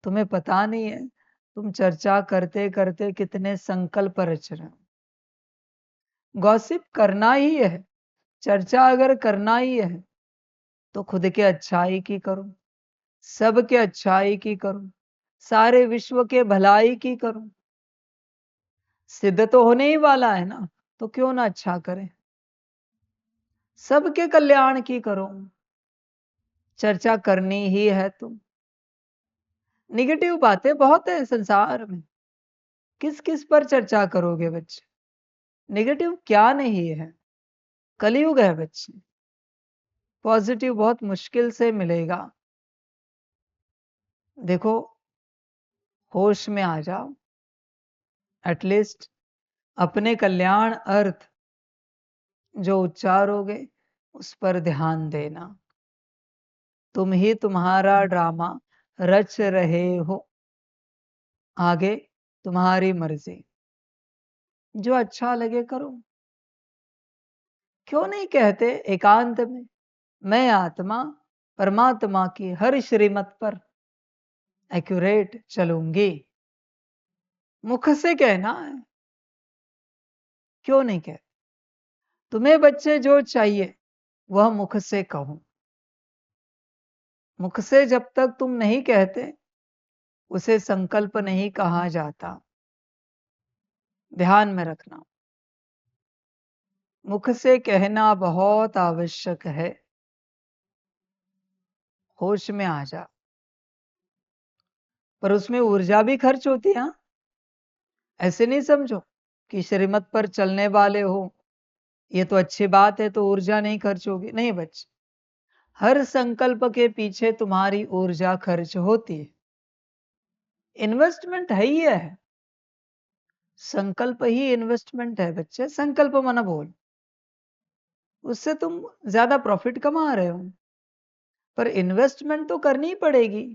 Speaker 3: तुम्हें पता नहीं है तुम चर्चा करते करते कितने संकल्प रच रहे हो। गॉसिप करना ही है, चर्चा अगर करना ही है तो खुद के अच्छाई की करो, सबके अच्छाई की करो, सारे विश्व के भलाई की करो। सिद्ध तो होने ही वाला है ना, तो क्यों ना अच्छा करें, सबके कल्याण की करो। चर्चा करनी ही है तुम। निगेटिव बातें बहुत है संसार में, किस किस पर चर्चा करोगे बच्चे। नेगेटिव क्या नहीं है, कलयुग है बच्चे। पॉजिटिव बहुत मुश्किल से मिलेगा। देखो होश में आ जाओ, एटलीस्ट अपने कल्याण अर्थ जो उच्चारोगे उस पर ध्यान देना। तुम ही तुम्हारा ड्रामा रच रहे हो, आगे तुम्हारी मर्जी, जो अच्छा लगे करो। क्यों नहीं कहते एकांत में, मैं आत्मा परमात्मा की हर श्रीमत पर एक्यूरेट चलूंगी। मुख से कहना है, क्यों नहीं कहते। तुम्हें बच्चे जो चाहिए वह मुख से कहो। मुख से जब तक तुम नहीं कहते उसे संकल्प नहीं कहा जाता। ध्यान में रखना, मुख से कहना बहुत आवश्यक है। होश में आ जा, पर उसमें ऊर्जा भी खर्च होती है। ऐसे नहीं समझो कि श्रीमत पर चलने वाले हो ये तो अच्छी बात है तो ऊर्जा नहीं खर्च होगी, नहीं बच्चे। हर संकल्प के पीछे तुम्हारी ऊर्जा खर्च होती है। इन्वेस्टमेंट है ही है, संकल्प ही इन्वेस्टमेंट है बच्चे। संकल्प मना बोल, उससे तुम ज्यादा प्रॉफिट कमा रहे हो, पर इन्वेस्टमेंट तो करनी ही पड़ेगी।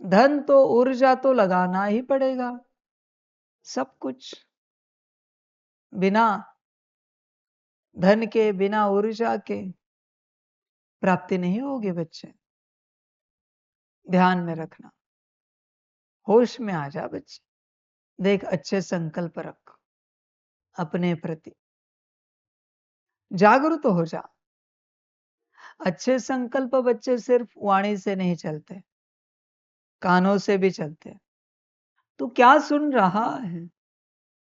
Speaker 3: धन तो ऊर्जा तो लगाना ही पड़ेगा। सब कुछ बिना धन के, बिना ऊर्जा के प्राप्ति नहीं होगी बच्चे। ध्यान में रखना, होश में आ जा बच्चे। देख अच्छे संकल्प रख अपने प्रति, जागरूक हो जा। अच्छे संकल्प बच्चे सिर्फ वाणी से नहीं चलते, कानों से भी चलते। तू क्या सुन रहा है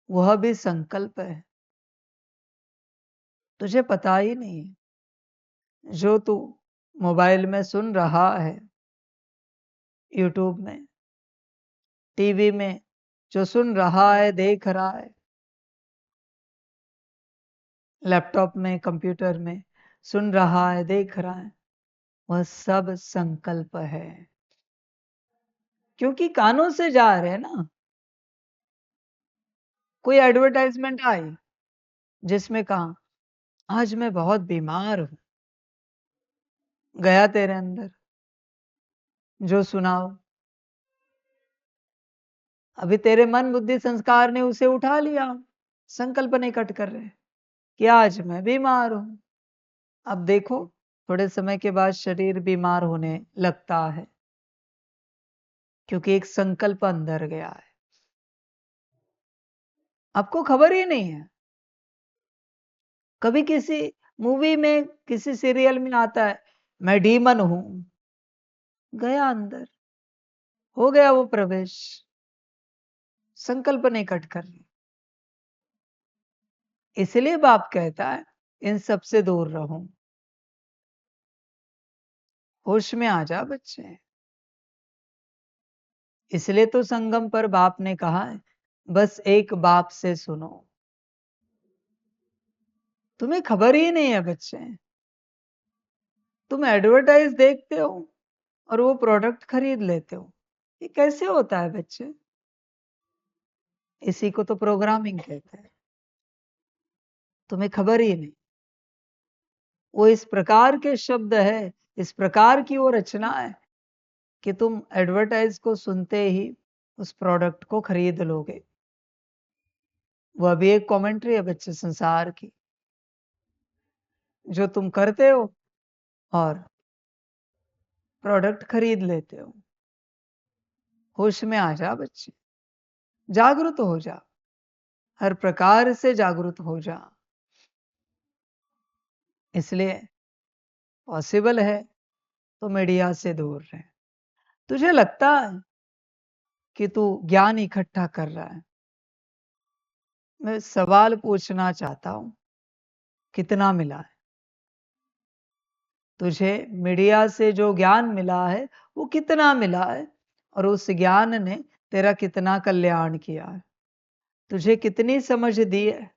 Speaker 3: वह भी संकल्प है, तुझे पता ही नहीं है। जो तू मोबाइल में सुन रहा है, यूट्यूब में, टीवी में, जो सुन रहा है, देख रहा है, लैपटॉप में, कंप्यूटर में सुन रहा है, देख रहा है, वह सब संकल्प है। क्योंकि कानों से जा रहे हैं ना। कोई एडवर्टाइजमेंट आई जिसमें कहा आज मैं बहुत बीमार हूं, गया तेरे अंदर, जो सुनाओ, अभी तेरे मन बुद्धि संस्कार ने उसे उठा लिया। संकल्प नहीं कट कर रहे कि आज मैं बीमार हूं। अब देखो थोड़े समय के बाद शरीर बीमार होने लगता है, क्योंकि एक संकल्प अंदर गया है। आपको खबर ही नहीं है। कभी किसी मूवी में, किसी सीरियल में आता है, मैं डीमन हूं, गया अंदर, हो गया वो प्रवेश, संकल्प नहीं कट कर रही। इसलिए बाप कहता है इन सब से दूर रहो, होश में आ जा बच्चे। इसलिए तो संगम पर बाप ने कहा है बस एक बाप से सुनो। तुम्हें खबर ही नहीं है बच्चे, तुम एडवर्टाइज देखते हो और वो प्रोडक्ट खरीद लेते हो। ये कैसे होता है बच्चे? इसी को तो प्रोग्रामिंग कहते हैं। तुम्हें खबर ही नहीं। वो इस प्रकार के शब्द है, इस प्रकार की वो रचना है कि तुम एडवर्टाइज को सुनते ही उस प्रोडक्ट को खरीद लोगे। वह भी एक कमेंट्री है बच्चे संसार की, जो तुम करते हो और प्रोडक्ट खरीद लेते हो। होश में आ जा बच्चे, जागरूक हो जा, हर प्रकार से जागरूक हो जा। इसलिए पॉसिबल है तो मीडिया से दूर रहे। तुझे लगता है कि तू ज्ञान इकट्ठा कर रहा है, मैं सवाल पूछना चाहता हूं, कितना मिला है तुझे? मीडिया से जो ज्ञान मिला है वो कितना मिला है, और उस ज्ञान ने तेरा कितना कल्याण किया है? तुझे कितनी समझ दी है?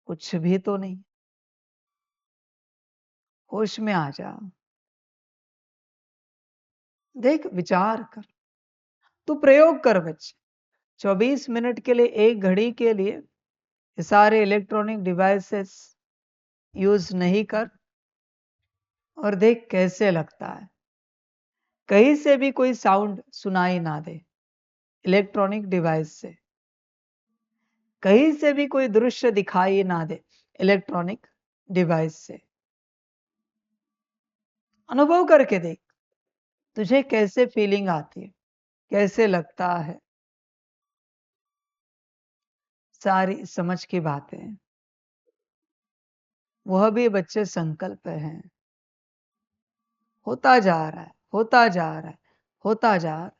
Speaker 3: कुछ भी तो नहीं। होश में आ जा, देख, विचार कर, तू प्रयोग कर बच्चे। 24 मिनट के लिए, एक घड़ी के लिए ये सारे इलेक्ट्रॉनिक डिवाइसेस यूज नहीं कर, और देख कैसे लगता है। कहीं से भी कोई साउंड सुनाई ना दे इलेक्ट्रॉनिक डिवाइस से, कहीं से भी कोई दृश्य दिखाई ना दे इलेक्ट्रॉनिक डिवाइस से। अनुभव करके देख तुझे कैसे फीलिंग आती है, कैसे लगता है। सारी समझ की बातें, वह भी बच्चे संकल्प हैं। होता जा रहा है, होता जा रहा है, होता जा रहा है,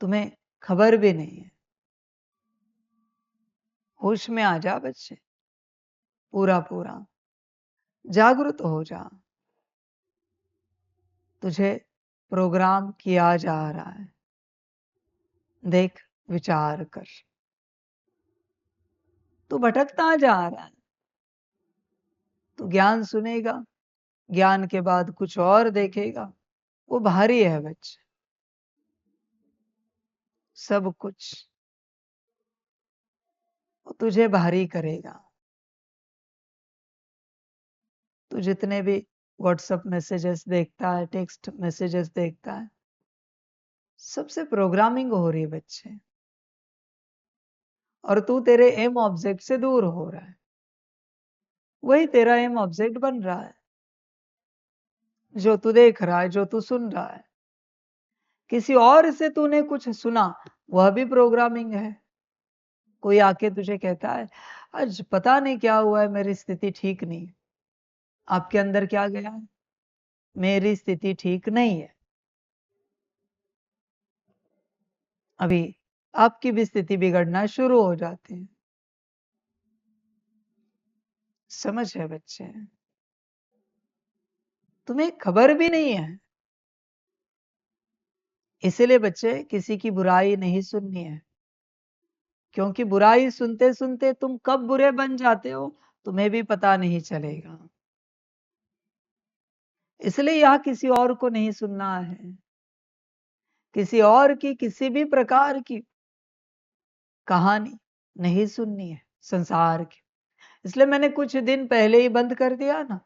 Speaker 3: तुम्हें खबर भी नहीं है। होश में आ जा बच्चे, पूरा पूरा जागरूक हो जा। तुझे प्रोग्राम किया जा रहा है, देख, विचार कर। तू भटकता जा रहा है, तू ज्ञान सुनेगा, ज्ञान के बाद कुछ और देखेगा, वो भारी है बच्चे। सब कुछ वो तुझे भारी करेगा। तू जितने भी व्हाट्सएप मैसेजेस देखता है, टेक्स्ट मैसेजेस देखता है, सबसे प्रोग्रामिंग हो रही है बच्चे, और तू तेरे एम ऑब्जेक्ट से दूर हो रहा है। वही तेरा एम ऑब्जेक्ट बन रहा है, जो तू देख रहा है, जो तू सुन रहा है। किसी और से तूने कुछ सुना, वह भी प्रोग्रामिंग है। कोई आके तुझे कहता है आज पता नहीं क्या हुआ है, मेरी स्थिति ठीक नहीं। आपके अंदर क्या गया है? मेरी स्थिति ठीक नहीं है। अभी आपकी भी स्थिति बिगड़ना शुरू हो जाती है। समझ है बच्चे? तुम्हें खबर भी नहीं है। इसलिए बच्चे किसी की बुराई नहीं सुननी है, क्योंकि बुराई सुनते सुनते तुम कब बुरे बन जाते हो तुम्हें भी पता नहीं चलेगा। इसलिए यह किसी और को नहीं सुनना है, किसी और की किसी भी प्रकार की कहानी नहीं सुननी है संसार की। इसलिए मैंने कुछ दिन पहले ही बंद कर दिया ना,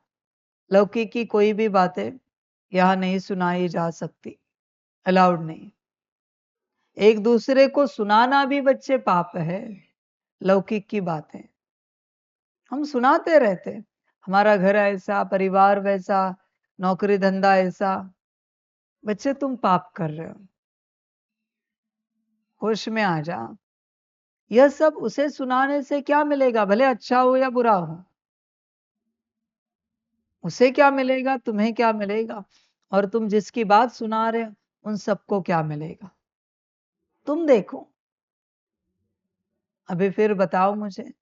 Speaker 3: लौकिक की कोई भी बातें यह नहीं सुनाई जा सकती, अलाउड नहीं। एक दूसरे को सुनाना भी बच्चे पाप है। लौकिक की बातें हम सुनाते रहते, हमारा घर ऐसा, परिवार वैसा, नौकरी धंधा ऐसा। बच्चे तुम पाप कर रहे हो, होश में आ जा। यह सब उसे सुनाने से क्या मिलेगा, भले अच्छा हो या बुरा हो। उसे क्या मिलेगा, तुम्हें क्या मिलेगा, और तुम जिसकी बात सुना रहे हो उन सबको क्या मिलेगा, तुम देखो। अभी फिर बताओ मुझे,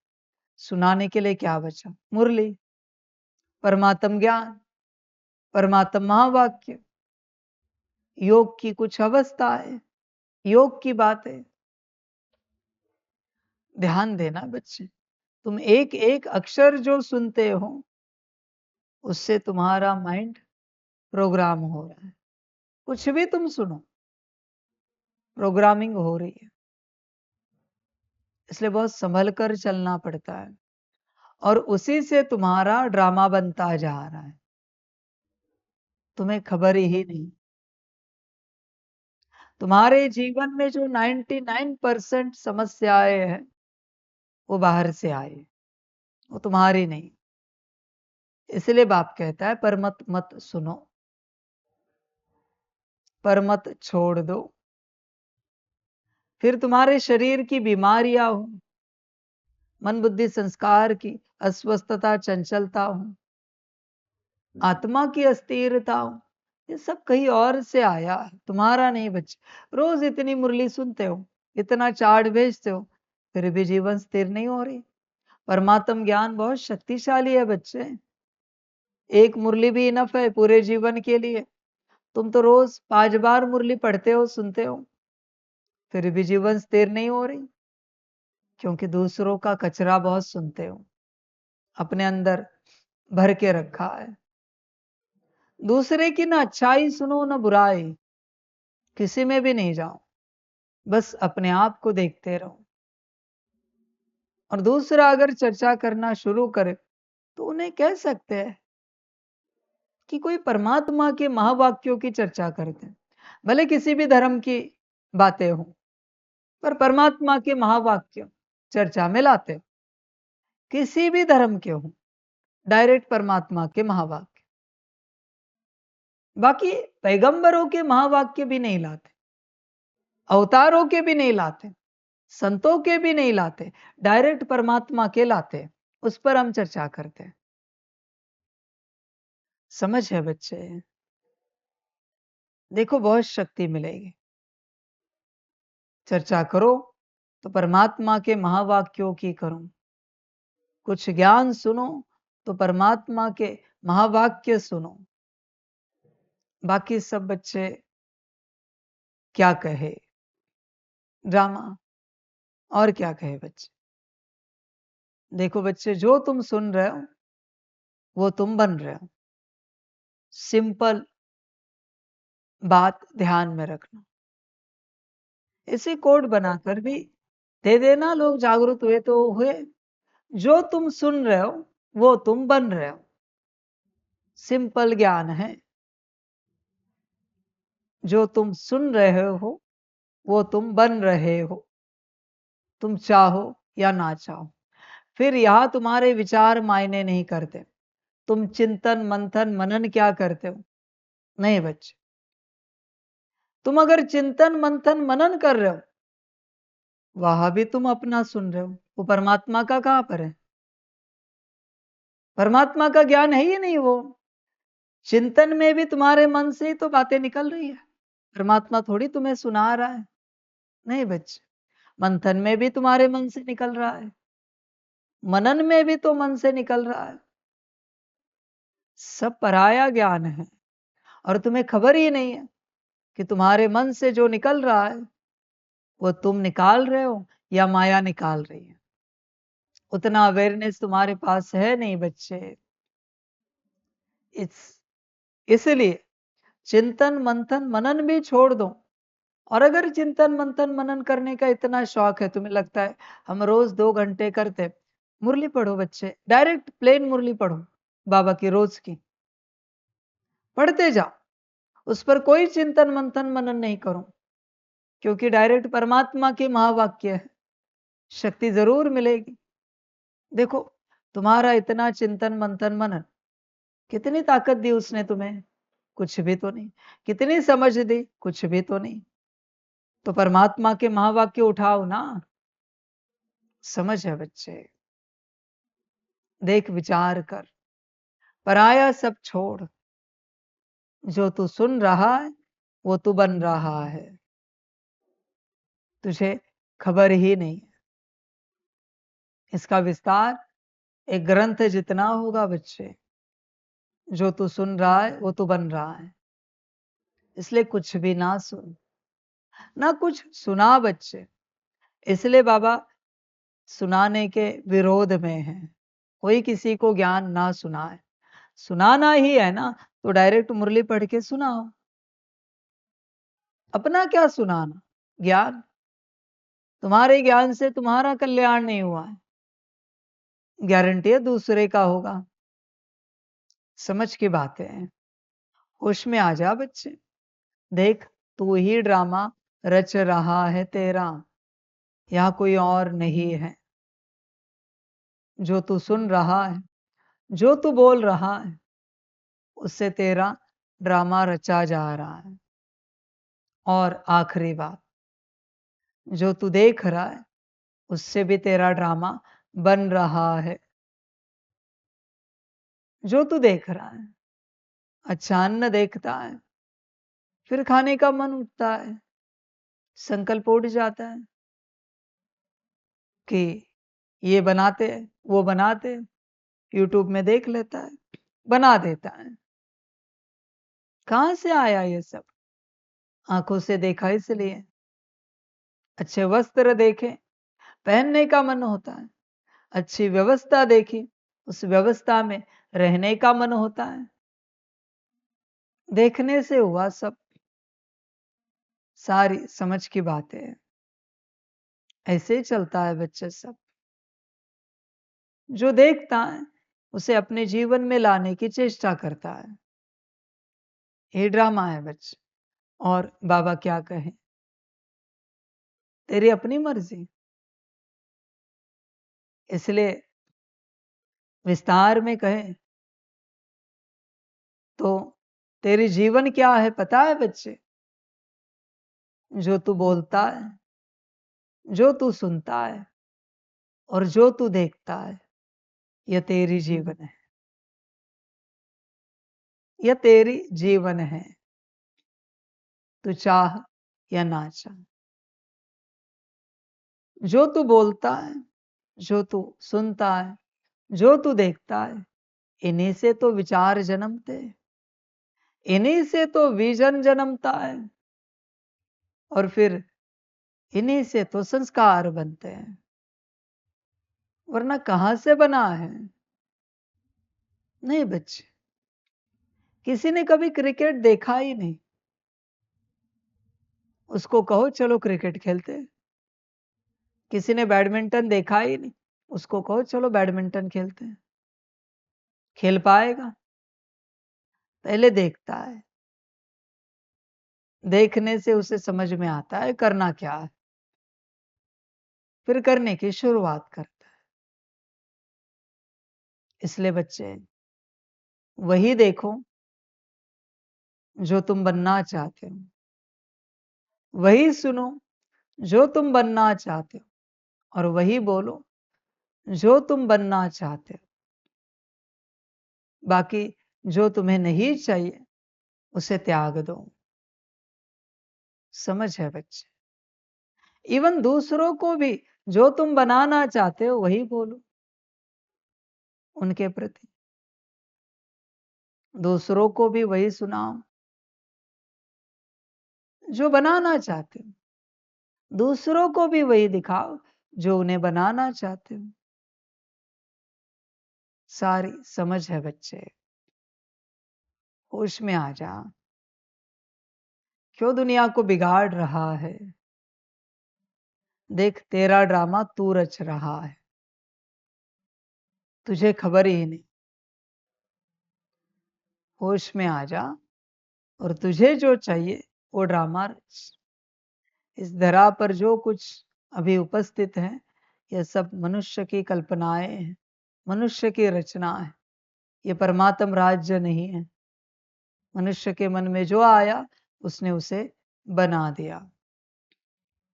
Speaker 3: सुनाने के लिए क्या बचा? मुरली, परमात्म ज्ञान, परमात्म महावाक्य, योग की कुछ अवस्था है, योग की बात है। ध्यान देना बच्चे, तुम एक एक अक्षर जो सुनते हो उससे तुम्हारा माइंड प्रोग्राम हो रहा है। कुछ भी तुम सुनो, प्रोग्रामिंग हो रही है। इसलिए बहुत संभल कर चलना पड़ता है, और उसी से तुम्हारा ड्रामा बनता जा रहा है, तुम्हें खबर ही नहीं। तुम्हारे जीवन में जो 99% समस्याएं हैं वो बाहर से आए, वो तुम्हारी नहीं। इसलिए बाप कहता है पर मत सुनो, पर मत छोड़ दो। फिर तुम्हारे शरीर की बीमारियां हो, मन बुद्धि संस्कार की अस्वस्थता, चंचलता हो, आत्मा की अस्थिरता हो, ये सब कहीं और से आया है, तुम्हारा नहीं बच्चे। रोज इतनी मुरली सुनते हो, इतना चार्ट भेजते हो, फिर भी जीवन स्थिर नहीं हो रही। परमात्म ज्ञान बहुत शक्तिशाली है बच्चे, एक मुरली भी इनफ है पूरे जीवन के लिए। तुम तो रोज 5 बार मुरली पढ़ते हो, सुनते हो, फिर भी जीवन स्थिर नहीं हो रही, क्योंकि दूसरों का कचरा बहुत सुनते हो, अपने अंदर भर के रखा है। दूसरे की ना अच्छाई सुनो ना बुराई, किसी में भी नहीं जाओ, बस अपने आप को देखते रहो। और दूसरा अगर चर्चा करना शुरू करे तो उन्हें कह सकते हैं कि कोई परमात्मा के महावाक्यों की चर्चा करते हैं, भले किसी भी धर्म की बातें हो, पर परमात्मा के महावाक्य चर्चा में लाते, किसी भी धर्म के हो, डायरेक्ट परमात्मा के महावाक्य। बाकी पैगंबरों के महावाक्य भी नहीं लाते, अवतारों के भी नहीं लाते, संतों के भी नहीं लाते, डायरेक्ट परमात्मा के लाते, उस पर हम चर्चा करते हैं। समझ है बच्चे? देखो बहुत शक्ति मिलेगी। चर्चा करो तो परमात्मा के महावाक्यों की करो, कुछ ज्ञान सुनो तो परमात्मा के महावाक्य सुनो। बाकी सब बच्चे क्या कहे, ड्रामा, और क्या कहे बच्चे। देखो बच्चे, जो तुम सुन रहे हो वो तुम बन रहे हो, सिंपल बात ध्यान में रखना। इसे कोड बनाकर भी दे देना, लोग जागरूक हुए तो हुए। जो तुम सुन रहे हो वो तुम बन रहे हो, सिंपल ज्ञान है। जो तुम सुन रहे हो वो तुम बन रहे हो, तुम चाहो या ना चाहो। फिर यहां तुम्हारे विचार मायने नहीं करते, तुम चिंतन मंथन मनन क्या करते हो, नहीं बच्चे। तुम अगर चिंतन मंथन मनन कर रहे हो, वहां भी तुम अपना सुन रहे हो, वो परमात्मा का कहां पर है? परमात्मा का ज्ञान है ही नहीं वो। चिंतन में भी तुम्हारे मन से ही तो बातें निकल रही है, परमात्मा थोड़ी तुम्हें सुना रहा है, नहीं बच्चे। मंथन में भी तुम्हारे मन से निकल रहा है, मनन में भी तो मन से निकल रहा है, सब पराया ज्ञान है। और तुम्हें खबर ही नहीं है कि तुम्हारे मन से जो निकल रहा है वो तुम निकाल रहे हो या माया निकाल रही है। उतना अवेयरनेस तुम्हारे पास है नहीं बच्चे। इसलिए चिंतन मंथन मनन भी छोड़ दो। और अगर चिंतन मंथन मनन करने का इतना शौक है, तुम्हें लगता है हम रोज 2 घंटे करते, मुरली पढ़ो बच्चे, डायरेक्ट प्लेन मुरली पढ़ो, बाबा की रोज की पढ़ते जाओ, उस पर कोई चिंतन मंथन मनन नहीं करो, क्योंकि डायरेक्ट परमात्मा के महावाक्य है, शक्ति जरूर मिलेगी। देखो तुम्हारा इतना चिंतन मंथन मनन, कितनी ताकत दी उसने तुम्हें? कुछ भी तो नहीं। कितनी समझ दी? कुछ भी तो नहीं। तो परमात्मा के महावाक्य उठाओ ना, समझ है बच्चे, देख विचार कर, पराया सब छोड़, जो तू सुन रहा है वो तू बन रहा है, तुझे खबर ही नहीं है। इसका विस्तार एक ग्रंथ जितना होगा बच्चे। जो तू सुन रहा है वो तू बन रहा है, इसलिए कुछ भी ना सुन, ना कुछ सुना बच्चे। इसलिए बाबा सुनाने के विरोध में है। कोई किसी को ज्ञान ना सुनाए। सुनाना ही है ना तो डायरेक्ट मुरली पढ़ के सुनाओ। अपना क्या सुनाना, ज्ञान। तुम्हारे ज्ञान से तुम्हारा कल्याण नहीं हुआ है, गारंटी है दूसरे का होगा। समझ की बातें हैं। होश में आ जा बच्चे। देख तू ही ड्रामा रच रहा है तेरा, यहाँ कोई और नहीं है। जो तू सुन रहा है, जो तू बोल रहा है, उससे तेरा ड्रामा रचा जा रहा है। और आखिरी बात, जो तू देख रहा है उससे भी तेरा ड्रामा बन रहा है। जो तू देख रहा है, अच्छा अन्न देखता है, फिर खाने का मन उठता है, संकल्प उठ जाता है कि ये बनाते हैं, वो बनाते हैं, यूट्यूब में देख लेता है, बना देता है। कहां से आया ये सब? आंखों से देखा इसलिए। अच्छे वस्त्र देखे, पहनने का मन होता है। अच्छी व्यवस्था देखी, उस व्यवस्था में रहने का मन होता है। देखने से हुआ सब। सारी समझ की बातें हैं। ऐसे ही चलता है बच्चे सब। जो देखता है उसे अपने जीवन में लाने की चेष्टा करता है। ये ड्रामा है बच्चे। और बाबा क्या कहे, तेरी अपनी मर्जी। इसलिए विस्तार में कहे तो तेरी जीवन क्या है पता है बच्चे? जो तू बोलता है, जो तू सुनता है और जो तू देखता है, यह तेरी जीवन है। यह तेरी जीवन है। तू चाह या ना चाह। जो तू बोलता है, जो तू सुनता है, जो तू देखता है, इन्हीं से तो विचार जन्मते, इन्हीं से तो विजन जन्मता है, और फिर इन्हीं से तो संस्कार बनते हैं। वरना कहां से बना है? नहीं बच्चे, किसी ने कभी क्रिकेट देखा ही नहीं, उसको कहो चलो क्रिकेट खेलते हैं। किसी ने बैडमिंटन देखा ही नहीं, उसको कहो चलो बैडमिंटन खेलते हैं। खेल पाएगा? पहले देखता है, देखने से उसे समझ में आता है करना क्या है, फिर करने की शुरुआत करता है। इसलिए बच्चे वही देखो जो तुम बनना चाहते हो, वही सुनो जो तुम बनना चाहते हो, और वही बोलो जो तुम बनना चाहते हो। बाकी जो तुम्हें नहीं चाहिए उसे त्याग दो। समझ है बच्चे? इवन दूसरों को भी जो तुम बनाना चाहते हो वही बोलो उनके प्रति। दूसरों को भी वही सुनाओ जो बनाना चाहते हो। दूसरों को भी वही दिखाओ जो उन्हें बनाना चाहते हो। सारी समझ है बच्चे। होश में आ जा। क्यों दुनिया को बिगाड़ रहा है? देख तेरा ड्रामा तू रच रहा है, तुझे खबर ही नहीं। होश में आ जा और तुझे जो चाहिए वो ड्रामा रच। इस धरा पर जो कुछ अभी उपस्थित है, यह सब मनुष्य की कल्पनाएं हैं, मनुष्य की रचना है। ये परमात्म राज्य नहीं है। मनुष्य के मन में जो आया उसने उसे बना दिया।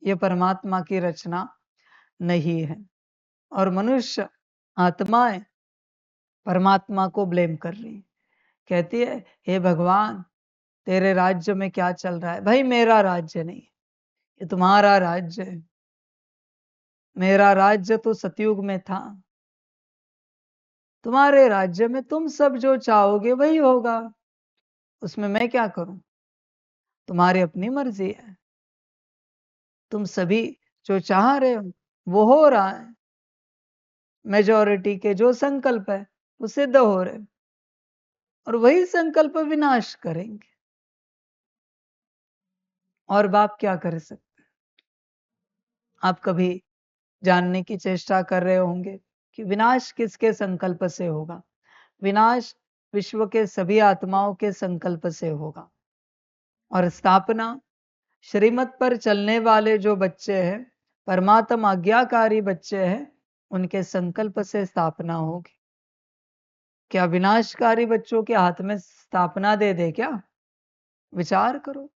Speaker 3: यह परमात्मा की रचना नहीं है। और मनुष्य आत्माएं परमात्मा को ब्लेम कर रही हैं। कहती है, हे भगवान, तेरे राज्य में क्या चल रहा है? भाई मेरा राज्य नहीं, ये तुम्हारा राज्य है। मेरा राज्य तो सतयुग में था। तुम्हारे राज्य में तुम सब जो चाहोगे वही होगा, उसमें मैं क्या करूं? तुम्हारी अपनी मर्जी है। तुम सभी जो चाह रहे हो वो हो रहा है। मेजॉरिटी के जो संकल्प है वो सिद्ध हो रहे, और वही संकल्प विनाश करेंगे। और बाप क्या कर सकते? आप कभी जानने की चेष्टा कर रहे होंगे कि विनाश किसके संकल्प से होगा? विनाश विश्व के सभी आत्माओं के संकल्प से होगा, और स्थापना श्रीमत पर चलने वाले जो बच्चे हैं, परमात्मा आज्ञाकारी बच्चे हैं, उनके संकल्प से स्थापना होगी। क्या विनाशकारी बच्चों के हाथ में स्थापना दे दे क्या? विचार करो।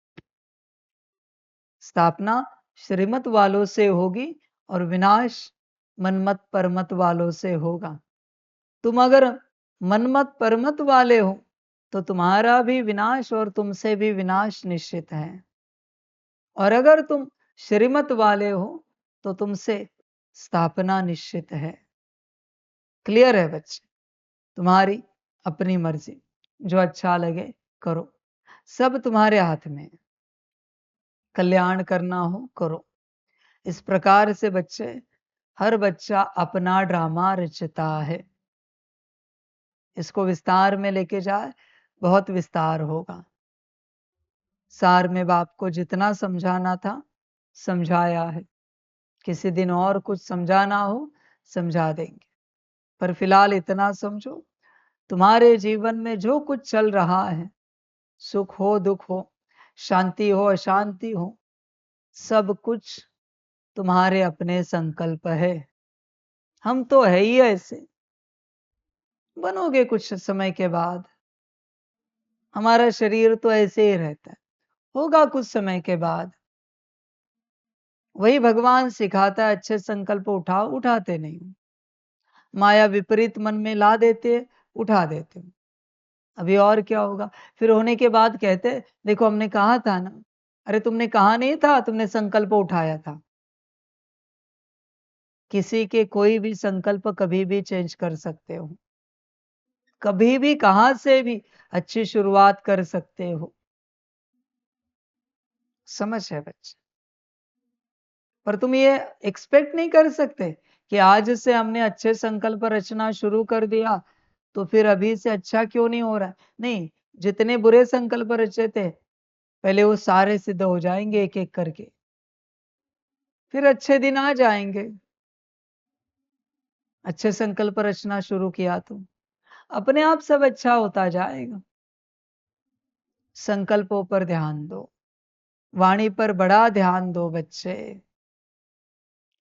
Speaker 3: स्थापना श्रीमत वालों से होगी और विनाश मनमत परमत वालों से होगा। तुम अगर मनमत परमत वाले हो तो तुम्हारा भी विनाश और तुमसे भी विनाश निश्चित है, और अगर तुम श्रीमत वाले हो तो तुमसे स्थापना निश्चित है। क्लियर है बच्चे? तुम्हारी अपनी मर्जी, जो अच्छा लगे करो, सब तुम्हारे हाथ में है। कल्याण करना हो करो। इस प्रकार से बच्चे, हर बच्चा अपना ड्रामा रचता है। इसको विस्तार में लेके जाए, बहुत विस्तार होगा। सार में बाप को जितना समझाना था समझाया है। किसी दिन और कुछ समझाना हो समझा देंगे, पर फिलहाल इतना समझो, तुम्हारे जीवन में जो कुछ चल रहा है, सुख हो दुख हो, शांति हो अशांति हो, सब कुछ तुम्हारे अपने संकल्प है। हम तो है ही ऐसे, बनोगे कुछ समय के बाद। हमारा शरीर तो ऐसे ही रहता है, होगा कुछ समय के बाद। वही भगवान सिखाता है, अच्छे संकल्प उठाओ, उठाते नहीं। माया विपरीत मन में ला देते, उठा देते। अभी और क्या होगा? फिर होने के बाद कहते, देखो हमने कहा था ना। अरे तुमने कहा नहीं था, तुमने संकल्प उठाया था। किसी के कोई भी संकल्प कभी भी चेंज कर सकते हो, कभी भी कहां से भी अच्छी शुरुआत कर सकते हो। समझ है बच्चे? पर तुम ये एक्सपेक्ट नहीं कर सकते कि आज से हमने अच्छे संकल्प रचना शुरू कर दिया तो फिर अभी से अच्छा क्यों नहीं हो रहा है। नहीं, जितने बुरे संकल्प रचे थे पहले वो सारे सिद्ध हो जाएंगे एक एक करके, फिर अच्छे दिन आ जाएंगे। अच्छे संकल्प रचना शुरू किया तो अपने आप सब अच्छा होता जाएगा। संकल्पों पर ध्यान दो, वाणी पर बड़ा ध्यान दो बच्चे।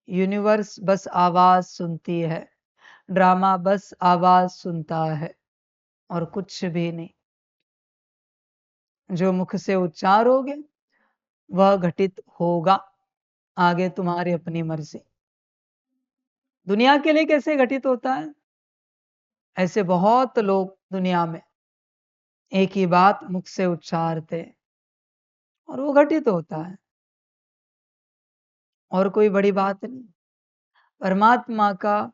Speaker 3: यूनिवर्स बस आवाज सुनती है, ड्रामा बस आवाज सुनता है, और कुछ भी नहीं। जो मुख से उच्चारोगे वह घटित होगा। आगे तुम्हारी अपनी मर्जी। दुनिया के लिए कैसे घटित होता है? ऐसे बहुत लोग दुनिया में एक ही बात मुख से उच्चारते और वो घटित होता है, और कोई बड़ी बात नहीं। परमात्मा का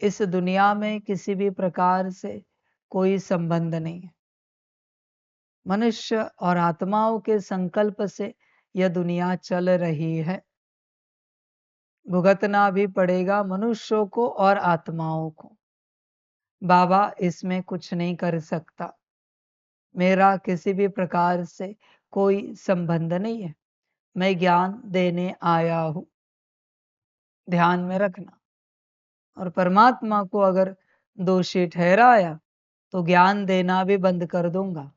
Speaker 3: इस दुनिया में किसी भी प्रकार से कोई संबंध नहीं है। मनुष्य और आत्माओं के संकल्प से यह दुनिया चल रही है। भुगतना भी पड़ेगा मनुष्यों को और आत्माओं को। बाबा इसमें कुछ नहीं कर सकता। मेरा किसी भी प्रकार से कोई संबंध नहीं है। मैं ज्ञान देने आया हूं, ध्यान में रखना। और परमात्मा को अगर दोषी ठहराया तो ज्ञान देना भी बंद कर दूंगा।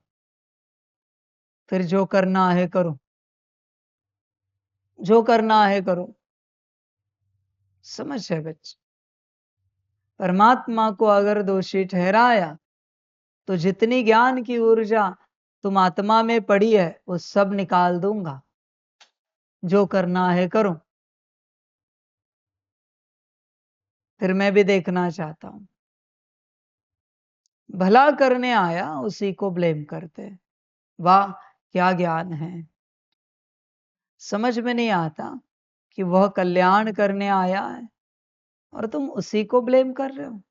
Speaker 3: फिर जो करना है करो, जो करना है करो। समझ है बच्चे? परमात्मा को अगर दोषी ठहराया तो जितनी ज्ञान की ऊर्जा तुम आत्मा में पड़ी है वो सब निकाल दूंगा। जो करना है करो। फिर मैं भी देखना चाहता हूं। भला करने आया उसी को ब्लेम करते। वाह क्या ज्ञान है। समझ में नहीं आता कि वह कल्याण करने आया है और तुम उसी को ब्लेम कर रहे हो।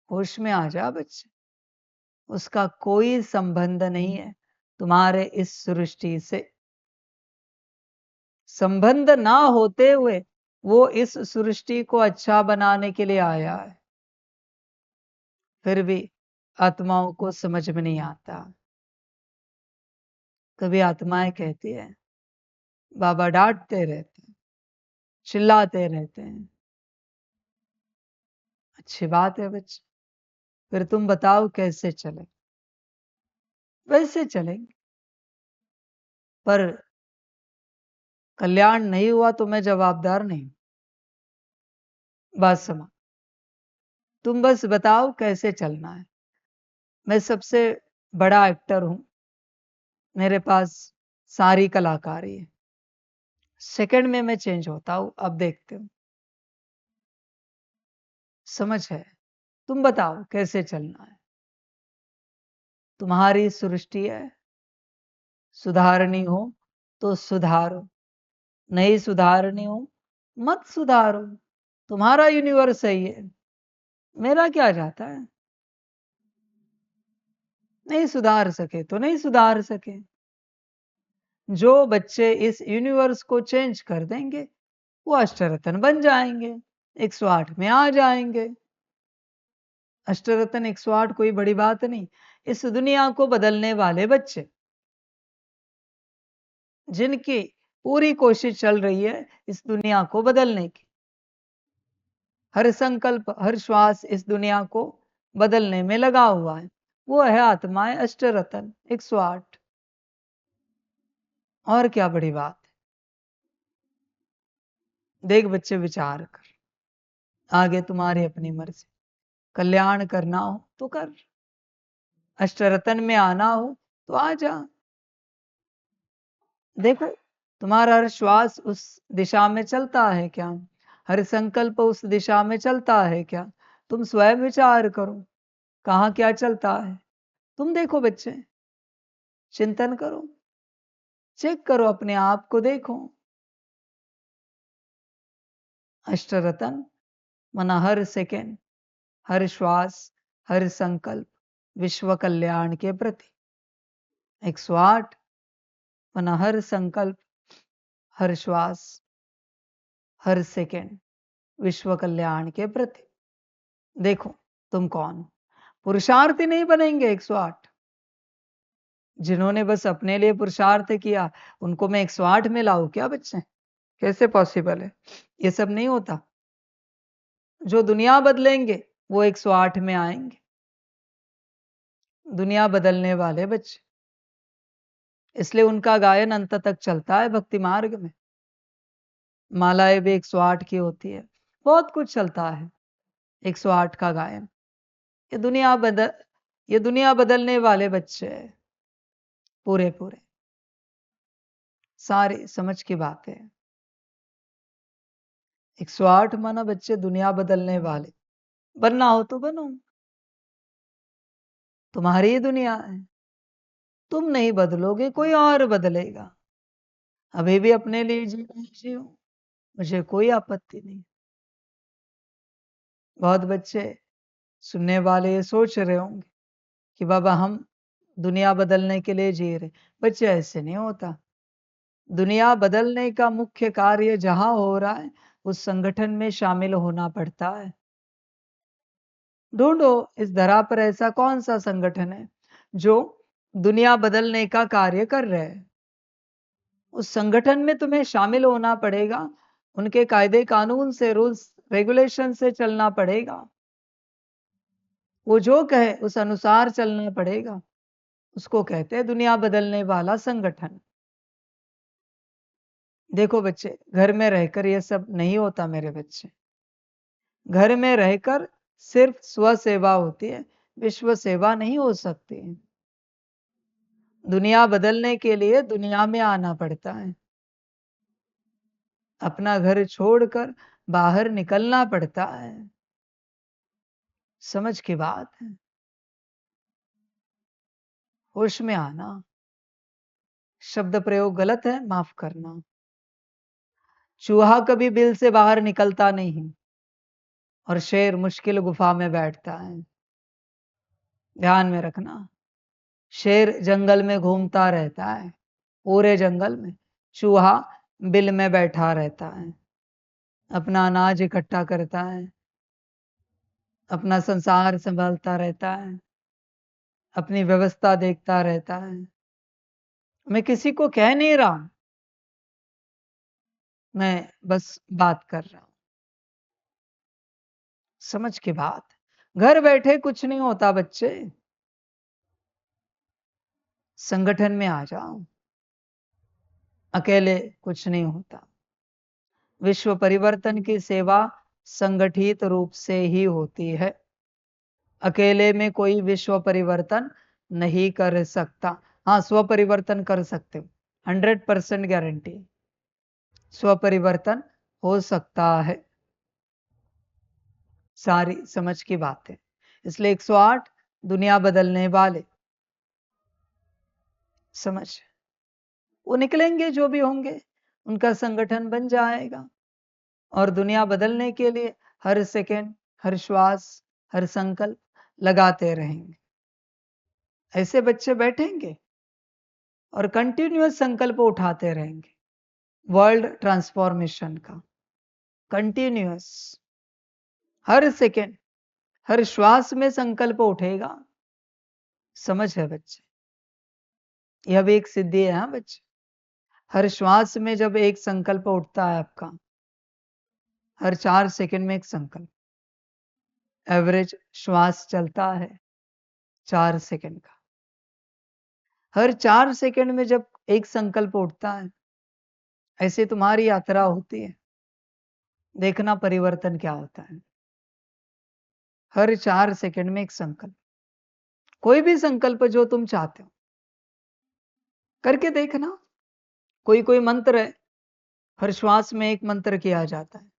Speaker 3: होश में आ जा बच्चे, उसका कोई संबंध नहीं है तुम्हारे इस सृष्टि से। संबंध ना होते हुए वो इस सृष्टि को अच्छा बनाने के लिए आया है। फिर भी आत्माओं को समझ में नहीं आता। कभी आत्माएं कहती है बाबा डांटते रहते हैं, चिल्लाते रहते हैं। अच्छी बात है बच्चे, फिर तुम बताओ कैसे चले। वैसे चलेंगे, पर कल्याण नहीं हुआ तो मैं जवाबदार नहीं। बात समझ, तुम बस बताओ कैसे चलना है। मैं सबसे बड़ा एक्टर हूं, मेरे पास सारी कलाकारी है। सेकंड में मैं चेंज होता हूं, अब देखते हो। समझ है, तुम बताओ कैसे चलना है। तुम्हारी सृष्टि है, सुधारनी हो तो सुधारो, नहीं सुधारनी हो मत सुधारो। तुम्हारा यूनिवर्स सही है, मेरा क्या जाता है। नहीं सुधार सके तो नहीं सुधार सके। जो बच्चे इस यूनिवर्स को चेंज कर देंगे वो अष्टरत्न बन जाएंगे, 108 में आ जाएंगे। अष्टरत्न 108 कोई बड़ी बात नहीं। इस दुनिया को बदलने वाले बच्चे जिनकी पूरी कोशिश चल रही है इस दुनिया को बदलने की, हर संकल्प हर श्वास इस दुनिया को बदलने में लगा हुआ है, वो है आत्माएं अष्टरत्न 108। और क्या बड़ी बात है। देख बच्चे विचार कर, आगे तुम्हारी अपनी मर्जी। कल्याण करना हो तो कर, अष्टरत्न में आना हो तो आ जा। देखो तुम्हारा हर श्वास उस दिशा में चलता है क्या, हर संकल्प उस दिशा में चलता है क्या। तुम स्वयं विचार करो कहाँ क्या चलता है। तुम देखो बच्चे, चिंतन करो, चेक करो अपने आप को, देखो। अष्टरत्न मना हर सेकेंड, हर श्वास, हर संकल्प विश्व कल्याण के प्रति। 108 मना हर संकल्प, हर श्वास, हर सेकेंड विश्व कल्याण के प्रति। देखो तुम कौन हो। पुरुषार्थी नहीं बनेंगे 108। जिन्होंने बस अपने लिए पुरुषार्थ किया उनको मैं 108 में लाऊं क्या बच्चे, कैसे पॉसिबल है। ये सब नहीं होता। जो दुनिया बदलेंगे वो 108 में आएंगे, दुनिया बदलने वाले बच्चे। इसलिए उनका गायन अंत तक चलता है भक्ति मार्ग में। मालाएं भी 108 की होती है, बहुत कुछ चलता है 108 का गायन। ये दुनिया बदलने वाले बच्चे हैं, पूरे पूरे सारी समझ की बात है। 108 माना बच्चे दुनिया बदलने वाले। बनना हो तो बनो, तुम्हारी ही दुनिया है। तुम नहीं बदलोगे कोई और बदलेगा। अभी भी अपने लिए जियो, मुझे कोई आपत्ति नहीं। बहुत बच्चे सुनने वाले ये सोच रहे होंगे कि बाबा हम दुनिया बदलने के लिए जी रहे। बच्चे ऐसे नहीं होता। दुनिया बदलने का मुख्य कार्य जहां हो रहा है उस संगठन में शामिल होना पड़ता है। ढूंढो इस धरा पर ऐसा कौन सा संगठन है जो दुनिया बदलने का कार्य कर रहे हैं। उस संगठन में तुम्हें शामिल होना पड़ेगा, उनके कायदे कानून से, रूल्स रेगुलेशन से चलना पड़ेगा। वो जो कहे उस अनुसार चलना पड़ेगा। उसको कहते हैं दुनिया बदलने वाला संगठन। देखो बच्चे, घर में रहकर ये सब नहीं होता मेरे बच्चे। घर में रहकर सिर्फ स्व सेवा होती है, विश्व सेवा नहीं हो सकती। दुनिया बदलने के लिए दुनिया में आना पड़ता है। अपना घर छोड़कर बाहर निकलना पड़ता है। समझ की बात है। होश में आना। शब्द प्रयोग गलत है, माफ करना। चूहा कभी बिल से बाहर निकलता नहीं और शेर मुश्किल गुफा में बैठता है। ध्यान में रखना। शेर जंगल में घूमता रहता है, पूरे जंगल में। चूहा बिल में बैठा रहता है, अपना अनाज इकट्ठा करता है, अपना संसार संभालता रहता है, अपनी व्यवस्था देखता रहता है। मैं किसी को कह नहीं रहा हूं, मैं बस बात कर रहा हूं। समझ की बात। घर बैठे कुछ नहीं होता बच्चे, संगठन में आ जाओ। अकेले कुछ नहीं होता। विश्व परिवर्तन की सेवा संगठित रूप से ही होती है। अकेले में कोई विश्व परिवर्तन नहीं कर सकता। हाँ, स्व परिवर्तन कर सकते हो, 100% गारंटी। स्व परिवर्तन हो सकता है। सारी समझ की बात है। इसलिए 108 दुनिया बदलने वाले। समझ। वो निकलेंगे जो भी होंगे, उनका संगठन बन जाएगा और दुनिया बदलने के लिए हर सेकंड, हर श्वास, हर संकल्प लगाते रहेंगे। ऐसे बच्चे बैठेंगे और कंटिन्यूअस संकल्प उठाते रहेंगे वर्ल्ड ट्रांसफॉर्मेशन का। कंटिन्यूअस, हर सेकंड, हर श्वास में संकल्प उठेगा। समझ है बच्चे। यह भी एक सिद्धि है। हाँ बच्चे, हर श्वास में जब एक संकल्प उठता है आपका, हर 4 सेकंड में एक संकल्प। एवरेज श्वास चलता है 4 सेकंड का। हर 4 सेकंड में जब एक संकल्प उठता है, ऐसे तुम्हारी यात्रा होती है। देखना परिवर्तन क्या होता है। हर 4 सेकंड में एक संकल्प, कोई भी संकल्प जो तुम चाहते हो करके देखना। कोई कोई मंत्र है, हर श्वास में एक मंत्र किया जाता है,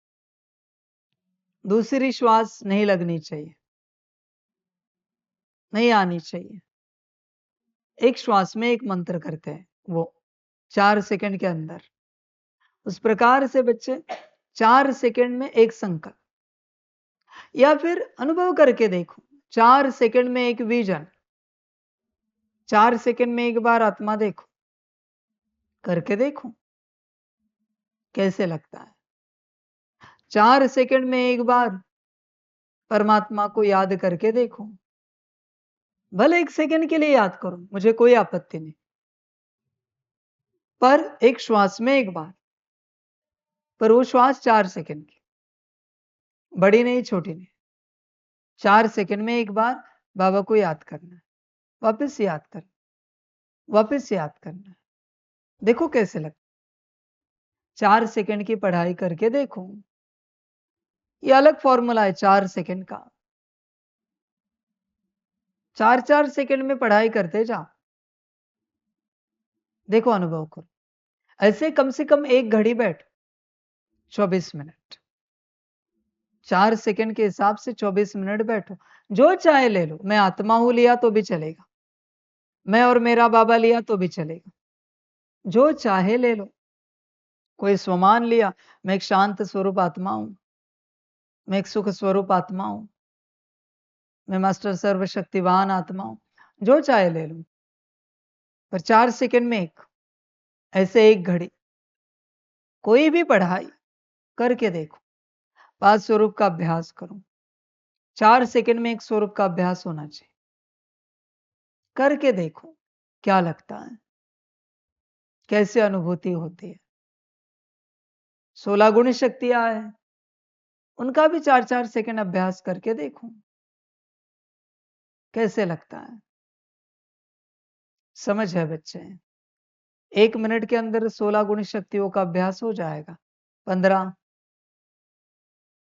Speaker 3: दूसरी श्वास नहीं लगनी चाहिए, नहीं आनी चाहिए। एक श्वास में एक मंत्र करते हैं वो 4 सेकंड के अंदर। उस प्रकार से बच्चे 4 सेकंड में एक संकल्प, या फिर अनुभव करके देखो 4 सेकंड में एक विजन। 4 सेकंड में एक बार आत्मा देखो, करके देखो कैसे लगता है। 4 सेकंड में एक बार परमात्मा को याद करके देखो। भले 1 सेकंड के लिए याद करो, मुझे कोई आपत्ति नहीं, पर एक श्वास में एक बार। पर वो श्वास 4 सेकंड की, बड़ी नहीं छोटी नहीं। 4 सेकंड में एक बार बाबा को याद करना है, वापस याद करना, वापस याद करना है। देखो कैसे लगता। 4 सेकंड की पढ़ाई करके देखो। ये अलग फॉर्मूला है 4 सेकंड का। 4-4 सेकंड में पढ़ाई करते जाओ, देखो अनुभव करो। ऐसे कम से कम एक घड़ी बैठ, 24 मिनट। 4 सेकंड के हिसाब से 24 मिनट बैठो। जो चाहे ले लो। मैं आत्मा हूं लिया तो भी चलेगा, मैं और मेरा बाबा लिया तो भी चलेगा, जो चाहे ले लो। कोई स्वमान लिया, मैं एक शांत स्वरूप आत्मा हूं, मैं एक सुख स्वरूप आत्मा हूं, मैं मास्टर सर्वशक्तिवान आत्मा हूं, जो चाहे ले लो। पर 4 सेकंड में एक, ऐसे एक घड़ी कोई भी पढ़ाई करके देखो। 5 स्वरूप का अभ्यास करो। 4 सेकंड में एक स्वरूप का अभ्यास होना चाहिए। करके देखो क्या लगता है, कैसे अनुभूति होती है। 16 गुण शक्तियां है, उनका भी 4-4 सेकंड अभ्यास करके देखो कैसे लगता है। समझ है बच्चे। 1 मिनट के अंदर 16 गुण शक्तियों का अभ्यास हो जाएगा। 15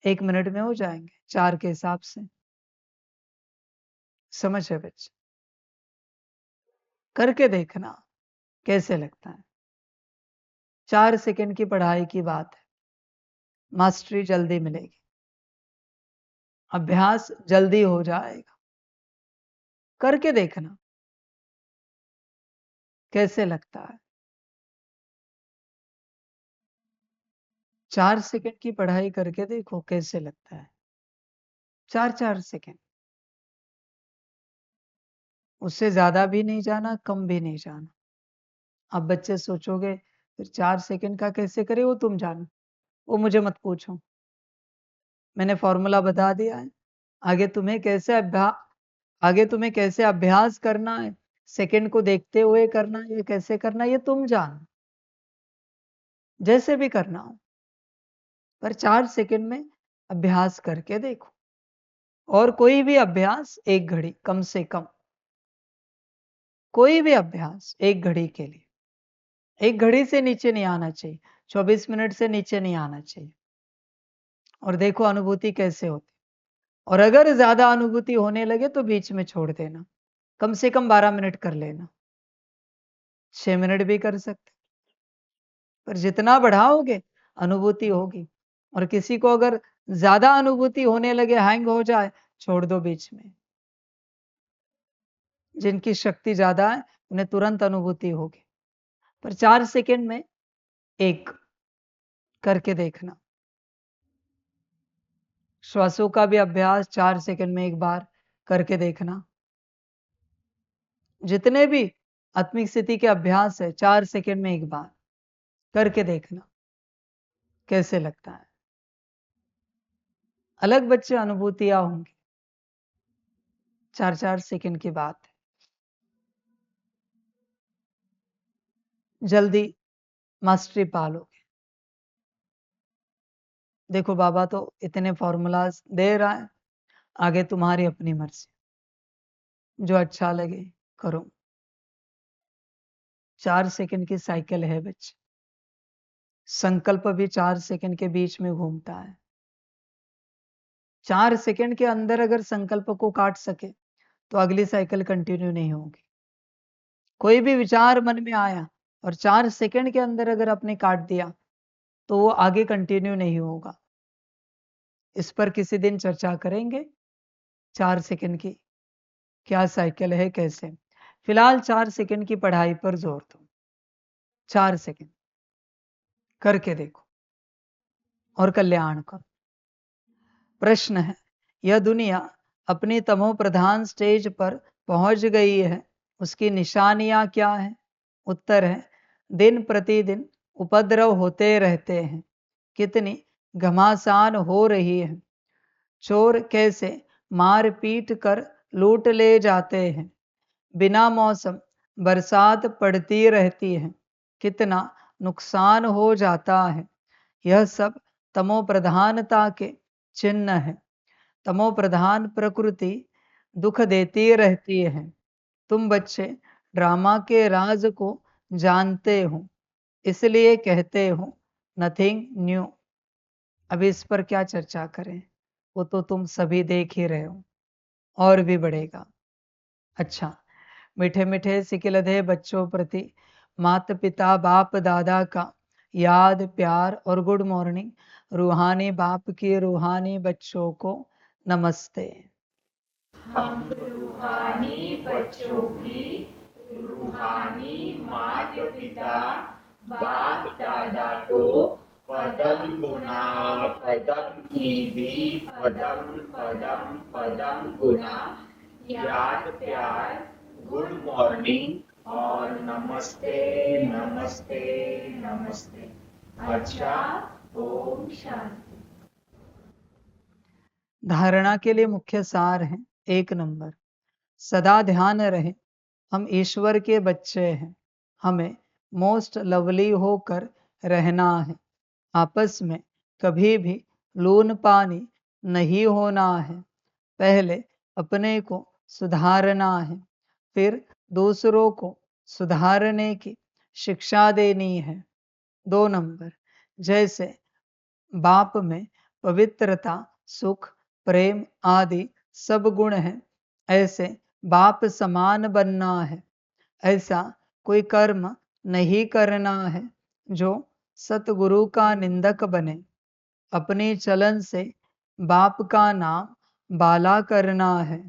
Speaker 3: 1 मिनट में हो जाएंगे 4 के हिसाब से। समझ है बच्चे। करके देखना कैसे लगता है। 4 सेकंड की पढ़ाई की बात है, मास्टरी जल्दी मिलेगी, अभ्यास जल्दी हो जाएगा। करके देखना कैसे लगता है। 4 सेकंड की पढ़ाई करके देखो कैसे लगता है। 4-4 सेकंड, उससे ज्यादा भी नहीं जाना, कम भी नहीं जाना। अब बच्चे सोचोगे फिर 4 सेकंड का कैसे करे, वो तुम जानो, वो मुझे मत पूछो। मैंने फॉर्मूला बता दिया है। आगे तुम्हें कैसे अभ्यास करना है, सेकंड को देखते हुए करना है, ये कैसे करना है, ये तुम जानो, जैसे भी करना हो। पर 4 सेकंड में अभ्यास करके देखो। और कोई भी अभ्यास 1 घड़ी कम से कम, कोई भी अभ्यास 1 घड़ी के लिए, 1 घड़ी से नीचे नहीं आना चाहिए, 24 मिनट से नीचे नहीं आना चाहिए। और देखो अनुभूति कैसे होती। और अगर ज्यादा अनुभूति होने लगे तो बीच में छोड़ देना। कम से कम 12 मिनट कर लेना, 6 मिनट भी कर सकते। पर जितना बढ़ाओगे अनुभूति होगी। और किसी को अगर ज्यादा अनुभूति होने लगे, हैंग हो जाए, छोड़ दो बीच में। जिनकी शक्ति ज्यादा है उन्हें तुरंत अनुभूति होगी। पर 4 सेकंड में 1 करके देखना। श्वासों का भी अभ्यास 4 सेकंड में 1 बार करके देखना। जितने भी आत्मिक स्थिति के अभ्यास है 4 सेकंड में 1 बार करके देखना कैसे लगता है। अलग बच्चे अनुभूतियां होंगी, 4-4 सेकंड की बात है। जल्दी मास्टरी पालोगे। देखो बाबा तो इतने फॉर्मूलाज दे रहा है, आगे तुम्हारी अपनी मर्जी, जो अच्छा लगे करो। 4 सेकंड की साइकिल है बच्चे। संकल्प भी 4 सेकंड के बीच में घूमता है। 4 सेकंड के अंदर अगर संकल्प को काट सके तो अगली साइकिल कंटिन्यू नहीं होगी। कोई भी विचार मन में आया और 4 सेकंड के अंदर अगर आपने काट दिया तो वो आगे कंटिन्यू नहीं होगा। इस पर किसी दिन चर्चा करेंगे 4 सेकंड की क्या साइकिल है, कैसे। फिलहाल 4 सेकंड की पढ़ाई पर जोर दो। 4 सेकंड करके देखो और कल्याण करो। प्रश्न है, यह दुनिया अपनी तमो प्रधान स्टेज पर पहुंच गई है, उसकी निशानियां क्या है? उत्तर है, दिन प्रतिदिन उपद्रव होते रहते हैं। कितनी घमासान हो रही है। चोर कैसे मार पीट कर लूट ले जाते हैं। बिना मौसम बरसात पड़ती रहती है, कितना नुकसान हो जाता है। यह सब तमो प्रधानता के चिन्ह है। तमो प्रधान प्रकृति दुख देती रहती है। तुम बच्चे ड्रामा के राज को जानते हो, इसलिए कहते हो नथिंग न्यू। अभी इस पर क्या चर्चा करें, वो तो तुम सभी देख ही रहे हो, और भी बढ़ेगा। अच्छा, मीठे मीठे सिकिलधे बच्चों प्रति माता पिता बाप दादा का याद प्यार और गुड मॉर्निंग। रूहानी बाप की रूहानी बच्चों को नमस्ते।
Speaker 4: हम रूहानी बच्चों की रूहानी माता पिता बाप दादा को पदम गुना पदम की भी पदम पदम पदम गुना याद प्यार गुड मॉर्निंग और नमस्ते नमस्ते नमस्ते। अच्छा, ओम शांति।
Speaker 3: धारणा के लिए मुख्य सार है, 1 नंबर, सदा ध्यान रहे हम ईश्वर के बच्चे हैं। हमें मोस्ट लवली होकर रहना है। आपस में कभी भी लून पानी नहीं होना है। पहले अपने को सुधारना है, फिर दूसरों को सुधारने की शिक्षा देनी है। 2 नंबर, जैसे बाप में पवित्रता सुख प्रेम आदि सब गुण हैं, ऐसे बाप समान बनना है। ऐसा कोई कर्म नहीं करना है जो सतगुरु का निंदक बने। अपने चलन से बाप का नाम बाला करना है।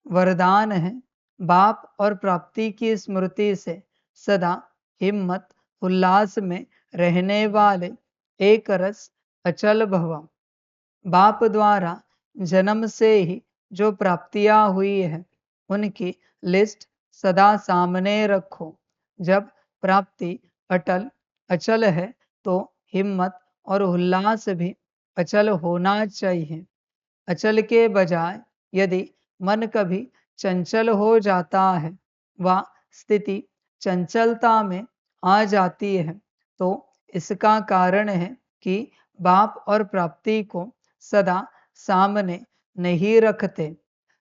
Speaker 3: वरदान है बाप और प्राप्ति की स्मृति से सदा हिम्मत उल्लास में रहने वाले एक रस अचल भव। बाप द्वारा जन्म से ही जो प्राप्तियां हुई है उनकी लिस्ट सदा सामने रखो। जब प्राप्ति अटल अचल है तो हिम्मत और उल्लास भी अचल होना चाहिए। अचल के बजाय यदि मन कभी चंचल हो जाता है व स्थिति चंचलता में आ जाती है तो इसका कारण है कि बाप और प्राप्ति को सदा सामने नहीं रखते।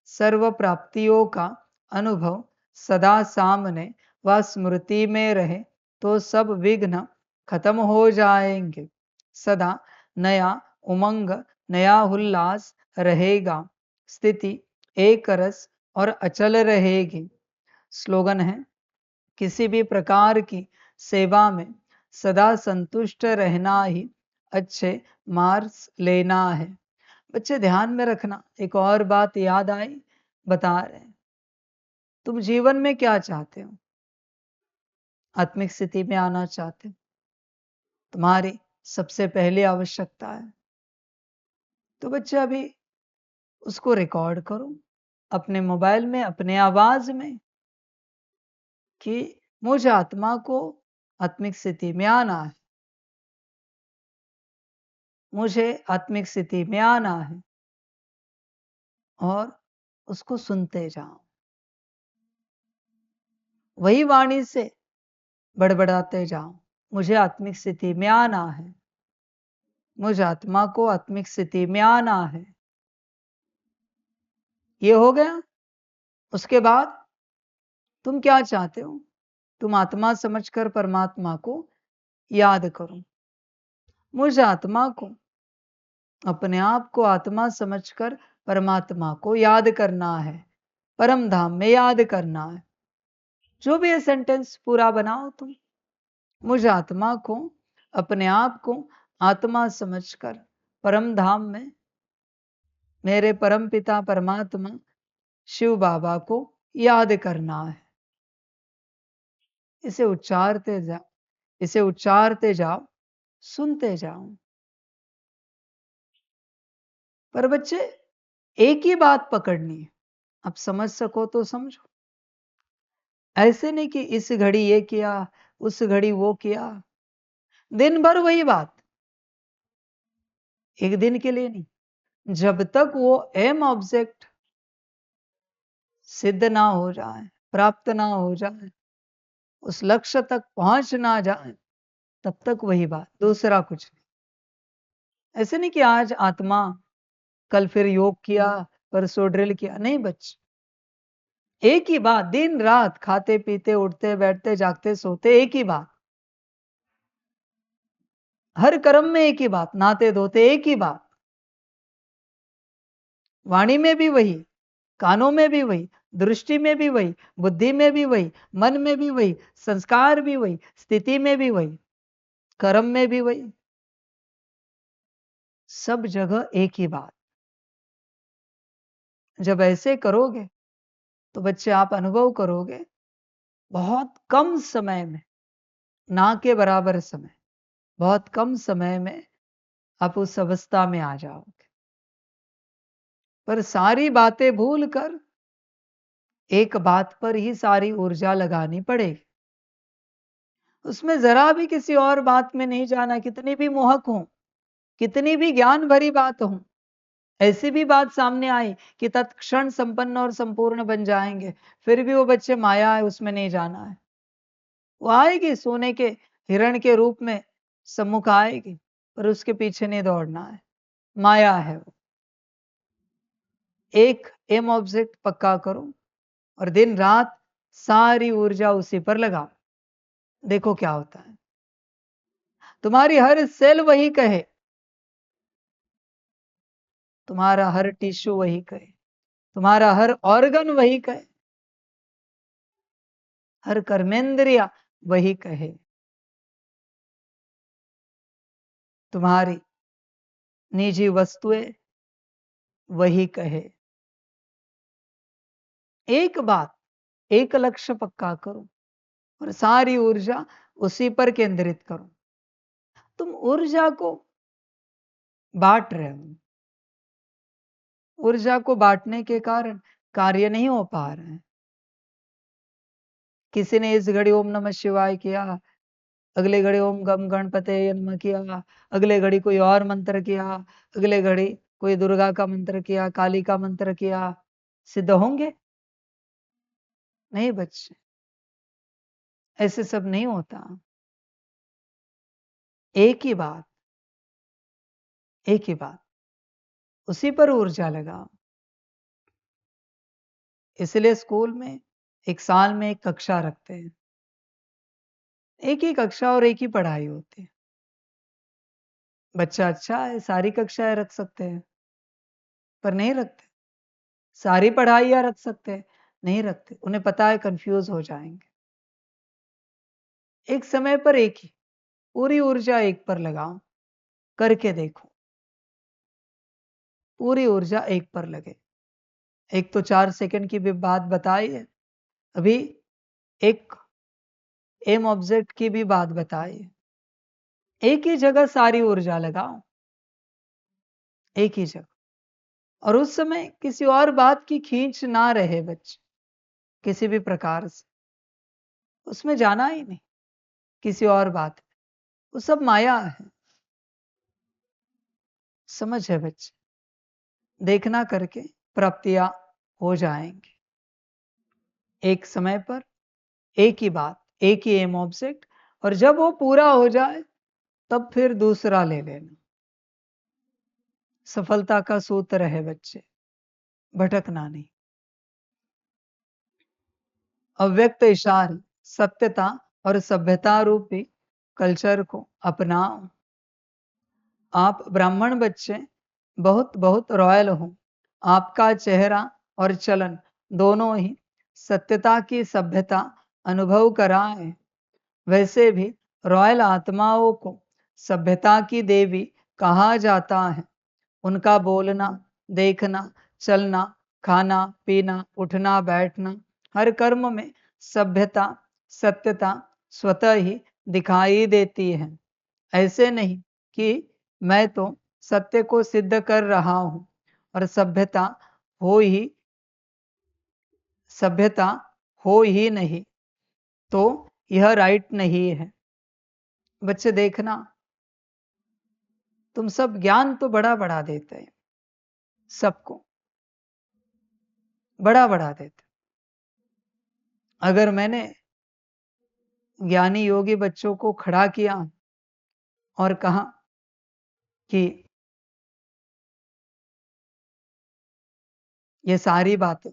Speaker 3: सर्व प्राप्तियों का अनुभव सदा सामने व स्मृति में रहे तो सब विघ्न खत्म हो जाएंगे। सदा नया उमंग नया उल्लास रहेगा। स्थिति एक रस और अचल रहेगी। स्लोगन है किसी भी प्रकार की सेवा में सदा संतुष्ट रहना ही अच्छे मार्क्स लेना है। बच्चे ध्यान में रखना, एक और बात याद आई, बता रहे हैं तुम जीवन में क्या चाहते हो? आत्मिक स्थिति में आना चाहते हो? तुम्हारी सबसे पहली आवश्यकता है तो बच्चे अभी उसको रिकॉर्ड करो अपने मोबाइल में, अपने आवाज में, कि मुझे आत्मा को आत्मिक स्थिति में आना है, मुझे आत्मिक स्थिति में आना है, और उसको सुनते जाओ। वही वाणी से बड़बड़ाते जाओ, मुझे आत्मिक स्थिति में आना है, मुझे आत्मा को आत्मिक स्थिति में आना है। ये हो गया। उसके बाद तुम क्या चाहते हो? तुम आत्मा समझकर परमात्मा को याद करो। मुझे आत्मा को, अपने आप को आत्मा समझकर परमात्मा को याद करना है, परम धाम में याद करना है। जो भी ये सेंटेंस पूरा बनाओ तुम। मुझे आत्मा को, अपने आप को आत्मा समझकर परम धाम में मेरे परम पिता परमात्मा शिव बाबा को याद करना है। इसे उच्चारते जाओ, इसे उच्चारते जाओ, सुनते जाओ। पर बच्चे एक ही बात पकड़नी है, अब समझ सको तो समझो। ऐसे नहीं कि इस घड़ी ये किया, उस घड़ी वो किया, दिन भर वही बात, एक दिन के लिए नहीं। जब तक वो एम ऑब्जेक्ट सिद्ध ना हो जाए, प्राप्त ना हो जाए, उस लक्ष्य तक पहुंच ना जाए, तब तक वही बात, दूसरा कुछ नहीं। ऐसे नहीं कि आज आत्मा, कल फिर योग किया, परसों ड्रिल किया, नहीं बच्चे। एक ही बात, दिन रात, खाते पीते उठते बैठते जागते सोते, एक ही बात। हर कर्म में एक ही बात, नहाते धोते एक ही बात। वाणी में भी वही, कानों में भी वही, दृष्टि में भी वही, बुद्धि में भी वही, मन में भी वही, संस्कार भी वही, स्थिति में भी वही, कर्म में भी वही, सब जगह एक ही बात। जब ऐसे करोगे तो बच्चे आप अनुभव करोगे बहुत कम समय में, ना के बराबर समय, बहुत कम समय में आप उस अवस्था में आ जाओगे। पर सारी बातें भूल कर एक बात पर ही सारी ऊर्जा लगानी पड़ेगी। उसमें जरा भी किसी और बात में नहीं जाना, कितनी भी मोहक हो, कितनी भी ज्ञान भरी बात हो। ऐसी भी बात सामने आई कि तत्क्षण संपन्न और संपूर्ण बन जाएंगे, फिर भी वो बच्चे माया है, उसमें नहीं जाना है। वो आएगी सोने के हिरण के रूप में सम्मुख आएगी, पर उसके पीछे नहीं दौड़ना है, माया है वो। एक एम ऑब्जेक्ट पक्का करो और दिन रात सारी ऊर्जा उसी पर लगाओ। देखो क्या होता है। तुम्हारी हर सेल वही कहे, तुम्हारा हर टिश्यू वही कहे, तुम्हारा हर ऑर्गन वही कहे, हर कर्मेंद्रिया वही कहे। तुम्हारी निजी वस्तुएं वही कहे। एक बात, एक लक्ष्य पक्का करो और सारी ऊर्जा उसी पर केंद्रित करो। तुम ऊर्जा को बांट रहे हो, ऊर्जा को बांटने के कारण कार्य नहीं हो पा रहे हैं। किसी ने इस घड़ी ओम नमः शिवाय किया, अगले घड़ी ओम गम गणपते नमः किया, अगले घड़ी कोई और मंत्र किया, अगले घड़ी कोई दुर्गा का मंत्र किया, काली का मंत्र किया। सिद्ध होंगे? नहीं बच्चे, ऐसे सब नहीं होता। एक ही बात, एक ही बात, उसी पर ऊर्जा लगाओ। इसलिए स्कूल में एक साल में एक कक्षा रखते हैं, एक ही कक्षा और एक ही पढ़ाई होती है। बच्चा अच्छा है, सारी कक्षाएं रख सकते हैं, पर नहीं रखते। सारी पढ़ाइयां रख सकते हैं, नहीं रखते। उन्हें पता है कंफ्यूज हो जाएंगे। एक समय पर एक ही, पूरी ऊर्जा एक पर लगाओ, करके देखो, पूरी ऊर्जा एक पर लगे। एक तो 4 सेकंड की भी बात बताई है, अभी एक एम ऑब्जेक्ट की भी बात बताई है। एक ही जगह सारी ऊर्जा लगाओ, एक ही जगह। और उस समय किसी और बात की खींच ना रहे बच्चे, किसी भी प्रकार से उसमें जाना ही नहीं, किसी और बात में। वो सब माया है, समझ है बच्चे? देखना करके प्राप्तियां हो जाएंगी। एक समय पर एक ही बात, एक ही एम ऑब्जेक्ट, और जब वो पूरा हो जाए तब फिर दूसरा ले लेना। सफलता का सूत्र है बच्चे, भटकना नहीं। अव्यक्त इशारे, सत्यता और सभ्यता रूपी कल्चर को अपनाओ। आप ब्राह्मण बच्चे बहुत बहुत रॉयल हो। आपका चेहरा और चलन दोनों ही सत्यता की सभ्यता अनुभव कराए। वैसे भी रॉयल आत्माओं को सभ्यता की देवी कहा जाता है। उनका बोलना, देखना, चलना, खाना पीना, उठना बैठना, हर कर्म में सभ्यता, सत्यता स्वतः ही दिखाई देती है। ऐसे नहीं कि मैं तो सत्य को सिद्ध कर रहा हूं और हो ही सभ्यता हो ही नहीं, तो यह राइट नहीं है। बच्चे देखना, तुम सब ज्ञान तो बड़ा बड़ा देते हैं, सबको बड़ा बड़ा देते। अगर मैंने ज्ञानी योगी बच्चों को खड़ा किया और कहा कि ये सारी बातें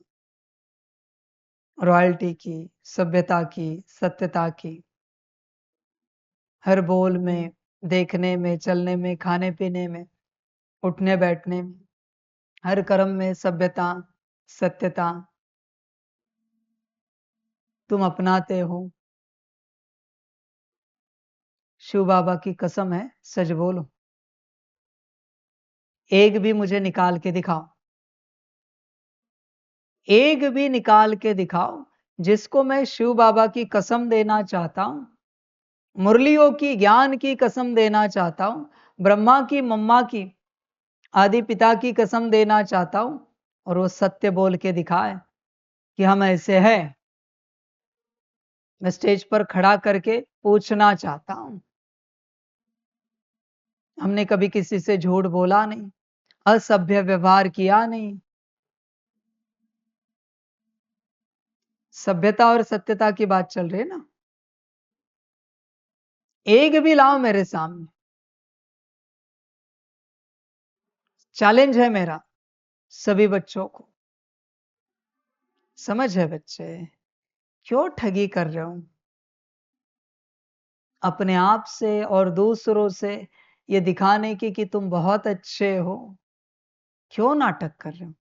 Speaker 3: रॉयल्टी की, सभ्यता की, सत्यता की, हर बोल में, देखने में, चलने में, खाने पीने में, उठने बैठने में, हर कर्म में सभ्यता, सत्यता तुम अपनाते हो। शिव बाबा की कसम है, सच बोलो। एक भी मुझे निकाल के दिखाओ, एक भी निकाल के दिखाओ जिसको मैं शिव बाबा की कसम देना चाहता हूं, मुरलियों की, ज्ञान की कसम देना चाहता हूं, ब्रह्मा की, मम्मा की, आदि पिता की कसम देना चाहता हूं, और वो सत्य बोल के दिखाए कि हम ऐसे हैं। मैं स्टेज पर खड़ा करके पूछना चाहता हूं। हमने कभी किसी से झूठ बोला नहीं, असभ्य व्यवहार किया नहीं। सभ्यता और सत्यता की बात चल रही है ना। एक भी लाओ मेरे सामने, चैलेंज है मेरा सभी बच्चों को। समझ है बच्चे? क्यों ठगी कर रहे हो अपने आप से और दूसरों से, ये दिखाने की कि तुम बहुत अच्छे हो? क्यों नाटक कर रहे हो?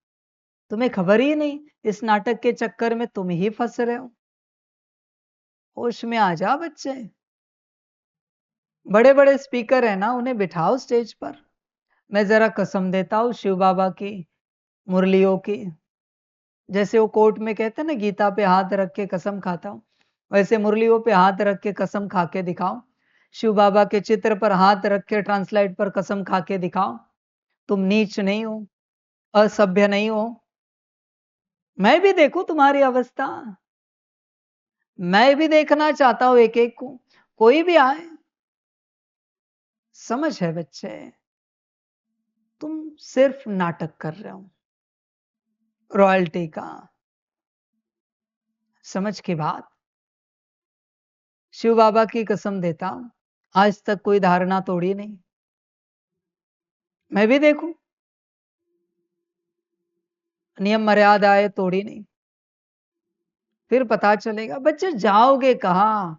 Speaker 3: तुम्हें खबर ही नहीं, इस नाटक के चक्कर में तुम ही फंस रहे हो। होश में आ जा बच्चे। बड़े बड़े स्पीकर है ना, उन्हें बिठाओ स्टेज पर, मैं जरा कसम देता हूं शिव बाबा की मुरलियों की। जैसे वो कोर्ट में कहते हैं ना, गीता पे हाथ रख के कसम खाता हूं, वैसे मुरलियों पे हाथ रख के कसम खा के दिखाओ। शिव बाबा के चित्र पर हाथ रख के ट्रांसलाइट पर कसम खा के दिखाओ, तुम नीच नहीं हो, असभ्य नहीं हो। मैं भी देखूं तुम्हारी अवस्था, मैं भी देखना चाहता हूं एक एक को, कोई भी आए। समझ है बच्चे, तुम सिर्फ नाटक कर रहे हो रॉयल्टी का। समझ की बात। शिव बाबा की कसम देता हूं, आज तक कोई धारणा तोड़ी नहीं। मैं भी देखूं, नियम मर्यादाएं तोड़ी नहीं। फिर पता चलेगा बच्चे, जाओगे कहां?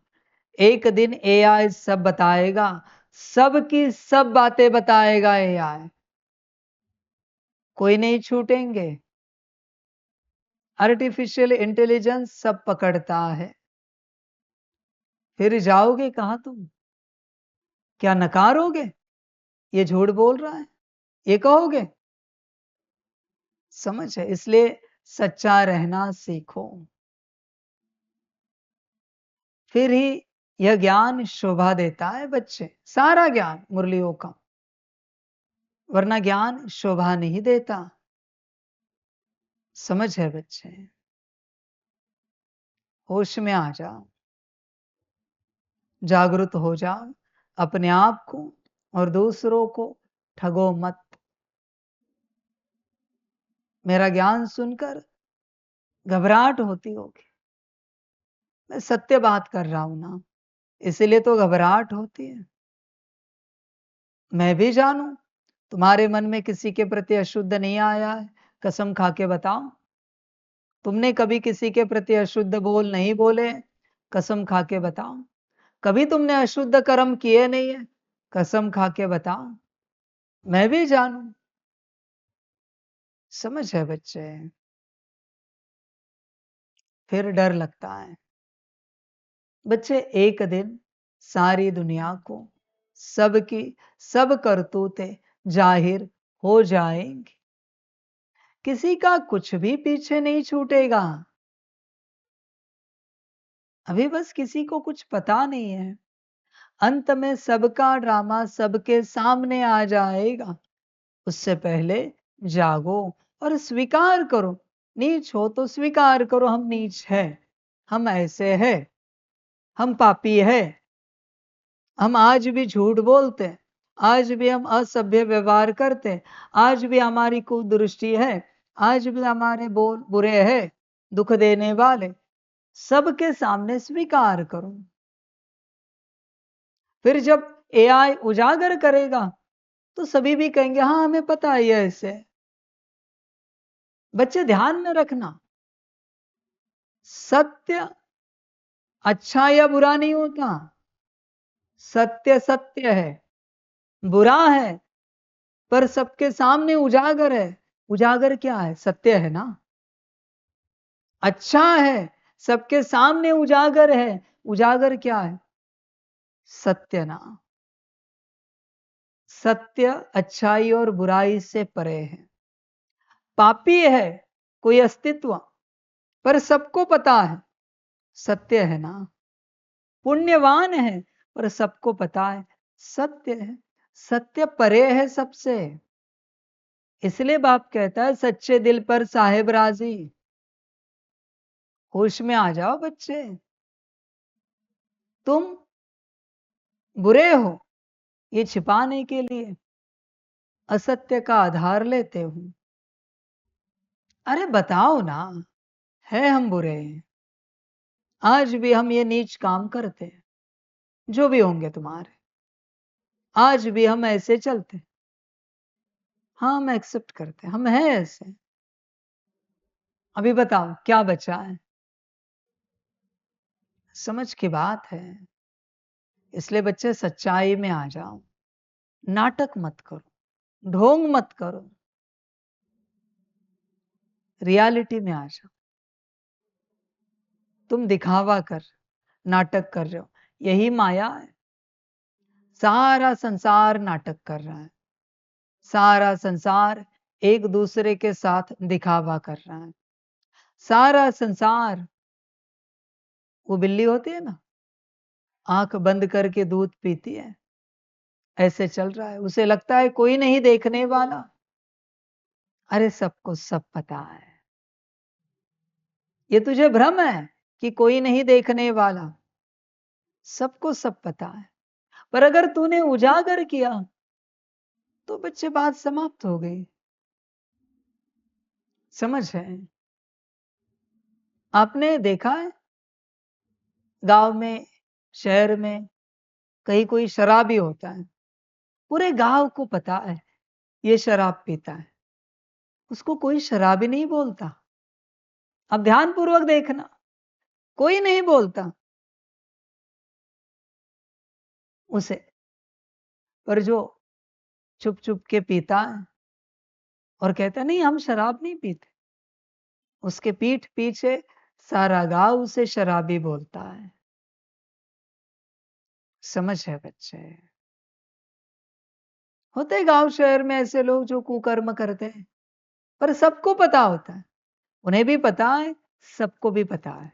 Speaker 3: एक दिन एआई सब बताएगा, सबकी सब बातें बताएगा एआई, कोई नहीं छूटेंगे। आर्टिफिशियल इंटेलिजेंस सब पकड़ता है। फिर जाओगे कहां तुम? क्या नकारोगे ये झूठ बोल रहा है, ये कहोगे? समझ है, इसलिए सच्चा रहना सीखो, फिर ही यह ज्ञान शोभा देता है बच्चे, सारा ज्ञान मुरलियों का। वरना ज्ञान शोभा नहीं देता। समझ है बच्चे, होश में आ जाओ, जागृत हो जाओ, अपने आप को और दूसरों को ठगो मत। मेरा ज्ञान सुनकर घबराहट होती होगी, मैं सत्य बात कर रहा हूं ना, इसलिए तो घबराहट होती है। मैं भी जानू तुम्हारे मन में किसी के प्रति अशुद्ध नहीं आया है, कसम खा के बताओ। तुमने कभी किसी के प्रति अशुद्ध बोल नहीं बोले, कसम खा के बताओ। कभी तुमने अशुद्ध कर्म किए नहीं है, कसम खा के बताओ। मैं भी जानू। समझ है बच्चे, फिर डर लगता है बच्चे, एक दिन सारी दुनिया को सबकी सब करतूतें जाहिर हो जाएंगी, किसी का कुछ भी पीछे नहीं छूटेगा। अभी बस किसी को कुछ पता नहीं है, अंत में सबका ड्रामा सबके सामने आ जाएगा। उससे पहले जागो और स्वीकार करो, नीच हो तो स्वीकार करो, हम नीच है, हम ऐसे है, हम पापी है, हम आज भी झूठ बोलते हैं, आज भी हम असभ्य व्यवहार करते हैं, आज भी हमारी कुदृष्टि है, आज भी हमारे बोल बुरे हैं, दुख देने वाले, सबके सामने स्वीकार करो। फिर जब एआई उजागर करेगा तो सभी भी कहेंगे हाँ हमें पता है ये ऐसे। बच्चे ध्यान में रखना, सत्य अच्छा या बुरा नहीं होता, सत्य सत्य है, बुरा है पर सबके सामने उजागर है। उजागर क्या है? सत्य है ना। अच्छा है, सबके सामने उजागर है, उजागर क्या है? सत्य ना। सत्य अच्छाई और बुराई से परे है। पापी है कोई अस्तित्व, पर सबको पता है, सत्य है ना। पुण्यवान है पर सबको पता है, सत्य है। सत्य परे है सबसे, इसलिए बाप कहता है सच्चे दिल पर साहेब राजी। होश में आ जाओ बच्चे, तुम बुरे हो ये छिपाने के लिए असत्य का आधार लेते हो। अरे बताओ ना, है हम बुरे हैं, आज भी हम ये नीच काम करते हैं, जो भी होंगे तुम्हारे, आज भी हम ऐसे चलते हैं। हाँ हम एक्सेप्ट करते हैं, हम हैं ऐसे। अभी बताओ क्या बचा है? समझ की बात है। इसलिए बच्चे सच्चाई में आ जाओ, नाटक मत करो, ढोंग मत करो, रियलिटी में आ जाओ। तुम दिखावा कर, नाटक कर रहे हो, यही माया है। सारा संसार नाटक कर रहा है, सारा संसार एक दूसरे के साथ दिखावा कर रहा है। सारा संसार, वो बिल्ली होती है ना, आंख बंद करके दूध पीती है, ऐसे चल रहा है। उसे लगता है कोई नहीं देखने वाला। अरे सबको सब पता है। ये तुझे भ्रम है कि कोई नहीं देखने वाला। सबको सब पता है। पर अगर तूने उजागर किया तो बच्चे बात समाप्त हो गई। समझ है? आपने देखा है गांव में, शहर में कहीं कोई शराबी होता है, पूरे गांव को पता है ये शराब पीता है, उसको कोई शराबी नहीं बोलता। अब ध्यान पूर्वक देखना, कोई नहीं बोलता उसे। पर जो चुप चुप के पीता है और कहता है नहीं हम शराब नहीं पीते, उसके पीठ पीछे सारा गांव उसे शराबी बोलता है। समझ है बच्चे? होते गांव शहर में ऐसे लोग जो कुकर्म करते हैं, पर सबको पता होता है। उन्हें भी पता है, सबको भी पता है।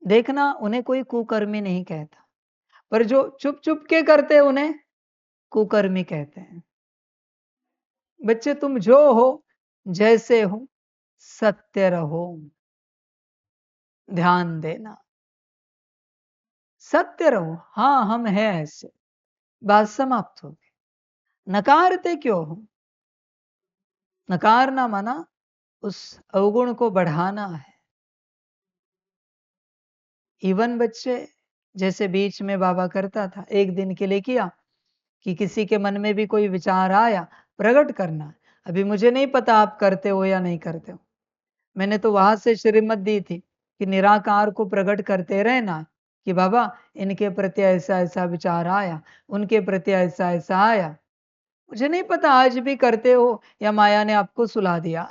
Speaker 3: देखना, उन्हें कोई कुकर्मी नहीं कहता, पर जो चुप चुप के करते हैं उन्हें कुकर्मी कहते हैं। बच्चे तुम जो हो, जैसे हो, सत्य रहो। ध्यान देना, सत्य रहो। हाँ हम हैं ऐसे, बात समाप्त हो गई। नकारते क्यों हो? नकारना माना उस अवगुण को बढ़ाना है। इवन बच्चे, जैसे बीच में बाबा करता था, एक दिन के लिए किया कि किसी के मन में भी कोई विचार आया, प्रकट करना। अभी मुझे नहीं पता आप करते हो या नहीं करते हो। मैंने तो वहां से श्रीमत दी थी कि निराकार को प्रकट करते रहना, कि बाबा इनके प्रति ऐसा ऐसा विचार आया, उनके प्रति ऐसा ऐसा आया। मुझे नहीं पता आज भी करते हो या माया ने आपको सुला दिया।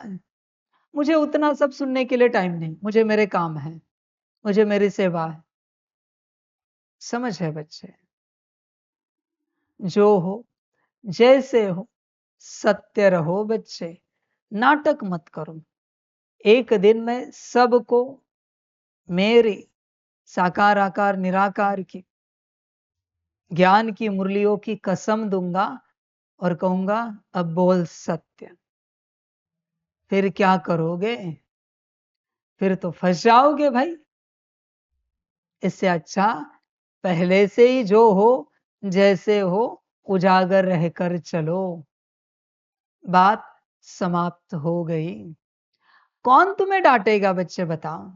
Speaker 3: मुझे उतना सब सुनने के लिए टाइम नहीं, मुझे मेरे काम है, मुझे मेरी सेवा है। समझ है बच्चे? जो हो, जैसे हो, सत्य रहो बच्चे। नाटक मत करो। एक दिन में सबको मेरी साकार आकार निराकार की ज्ञान की मुरलियों की कसम दूंगा और कहूंगा अब बोल सत्य। फिर क्या करोगे? फिर तो फंस जाओगे भाई। इससे अच्छा पहले से ही जो हो, जैसे हो, उजागर रहकर चलो। बात समाप्त हो गई। कौन तुम्हें डांटेगा बच्चे, बताओ?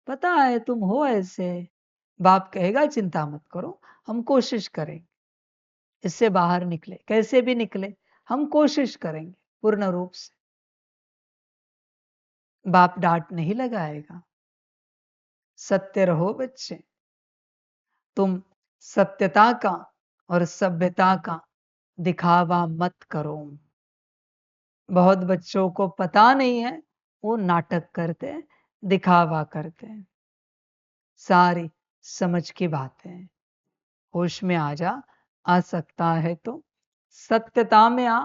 Speaker 3: पता है तुम हो ऐसे। बाप कहेगा चिंता मत करो, हम कोशिश करेंगे इससे बाहर निकले, कैसे भी निकले हम कोशिश करेंगे पूर्ण रूप से। बाप डांट नहीं लगाएगा। सत्य रहो बच्चे। तुम सत्यता का और सभ्यता का दिखावा मत करो। बहुत बच्चों को पता नहीं है, वो नाटक करते हैं, दिखावा करते हैं। सारी समझ की बातें। होश में आ जा, आ सकता है तो सत्यता में आ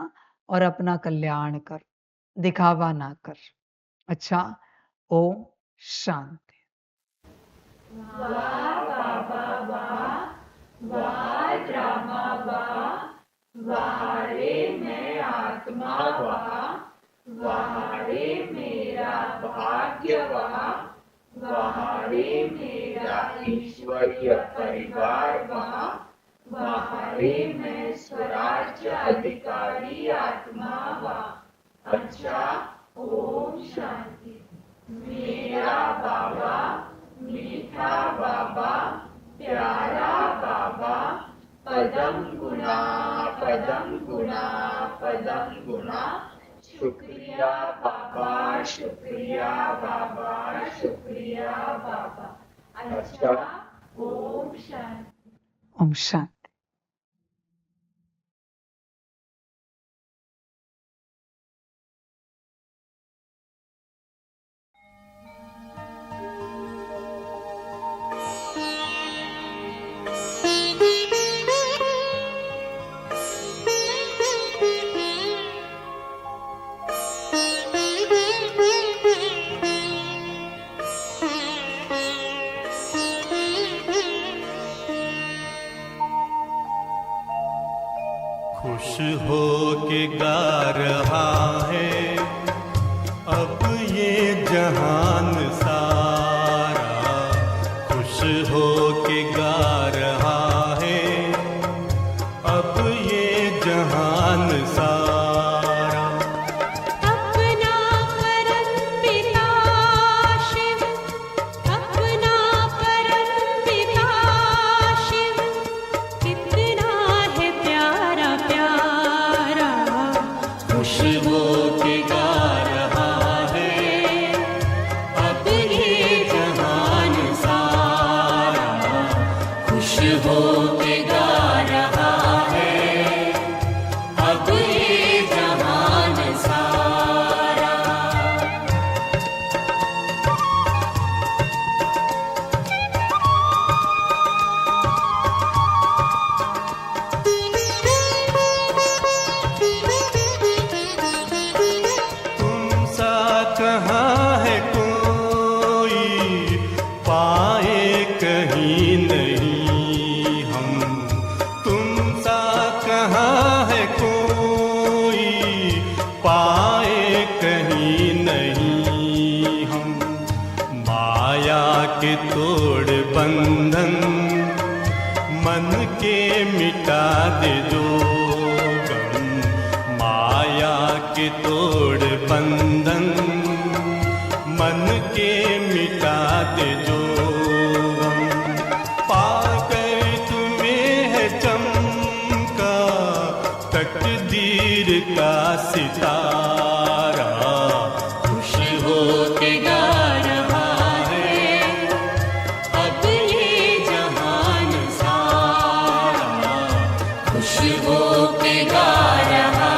Speaker 3: और अपना कल्याण कर, दिखावा ना कर। अच्छा, ओम शांति।
Speaker 4: वाह बाबा वाह, वाह ड्रामा वाह, वाह रे मैं आत्मा वाह, वाह रे मेरा भाग्य वाह, वाह रे मेरा ईश्वरीय परिवार वाह, वाह रे मैं स्वराज्य अधिकारी आत्मा वाह। अच्छा, ओम शांति। मेरा बाबा, मीठा बाबा, प्यारा बाबा, पदम गुना, पदम गुना, पदम गुना। शुक्रिया बाबा, शुक्रिया बाबा, शुक्रिया बाबा। अच्छा, ओम शांति।
Speaker 3: ओम शांति।
Speaker 5: खुश हो के गा रहा है अब ये जहान सारा, खुश हो के गा रहा है अब ये जहान सारा।
Speaker 1: अपना परमपिता शिव, अपना परमपिता शिव, कितना है प्यारा प्यारा, खुश हो के गा रहा है अब ये जहान सारा, खुश हो के गा रहा है अब ये जहान सारा।
Speaker 5: तुम सा कहाँ है कोई पाए कहीं नहीं हम, तुम सा कहाँ है कोई पाए कहीं नहीं हम। माया के तोड़ बंधन मन के मिटा दे जो गम, माया के तोड़ बंधन मन के मिटा दे जो गम। पाकर तुम्हें है चमका तकदीर का सितारा, खुश हो के गा रहा है
Speaker 1: अब ये जहान सारा, खुश हो के गा रहा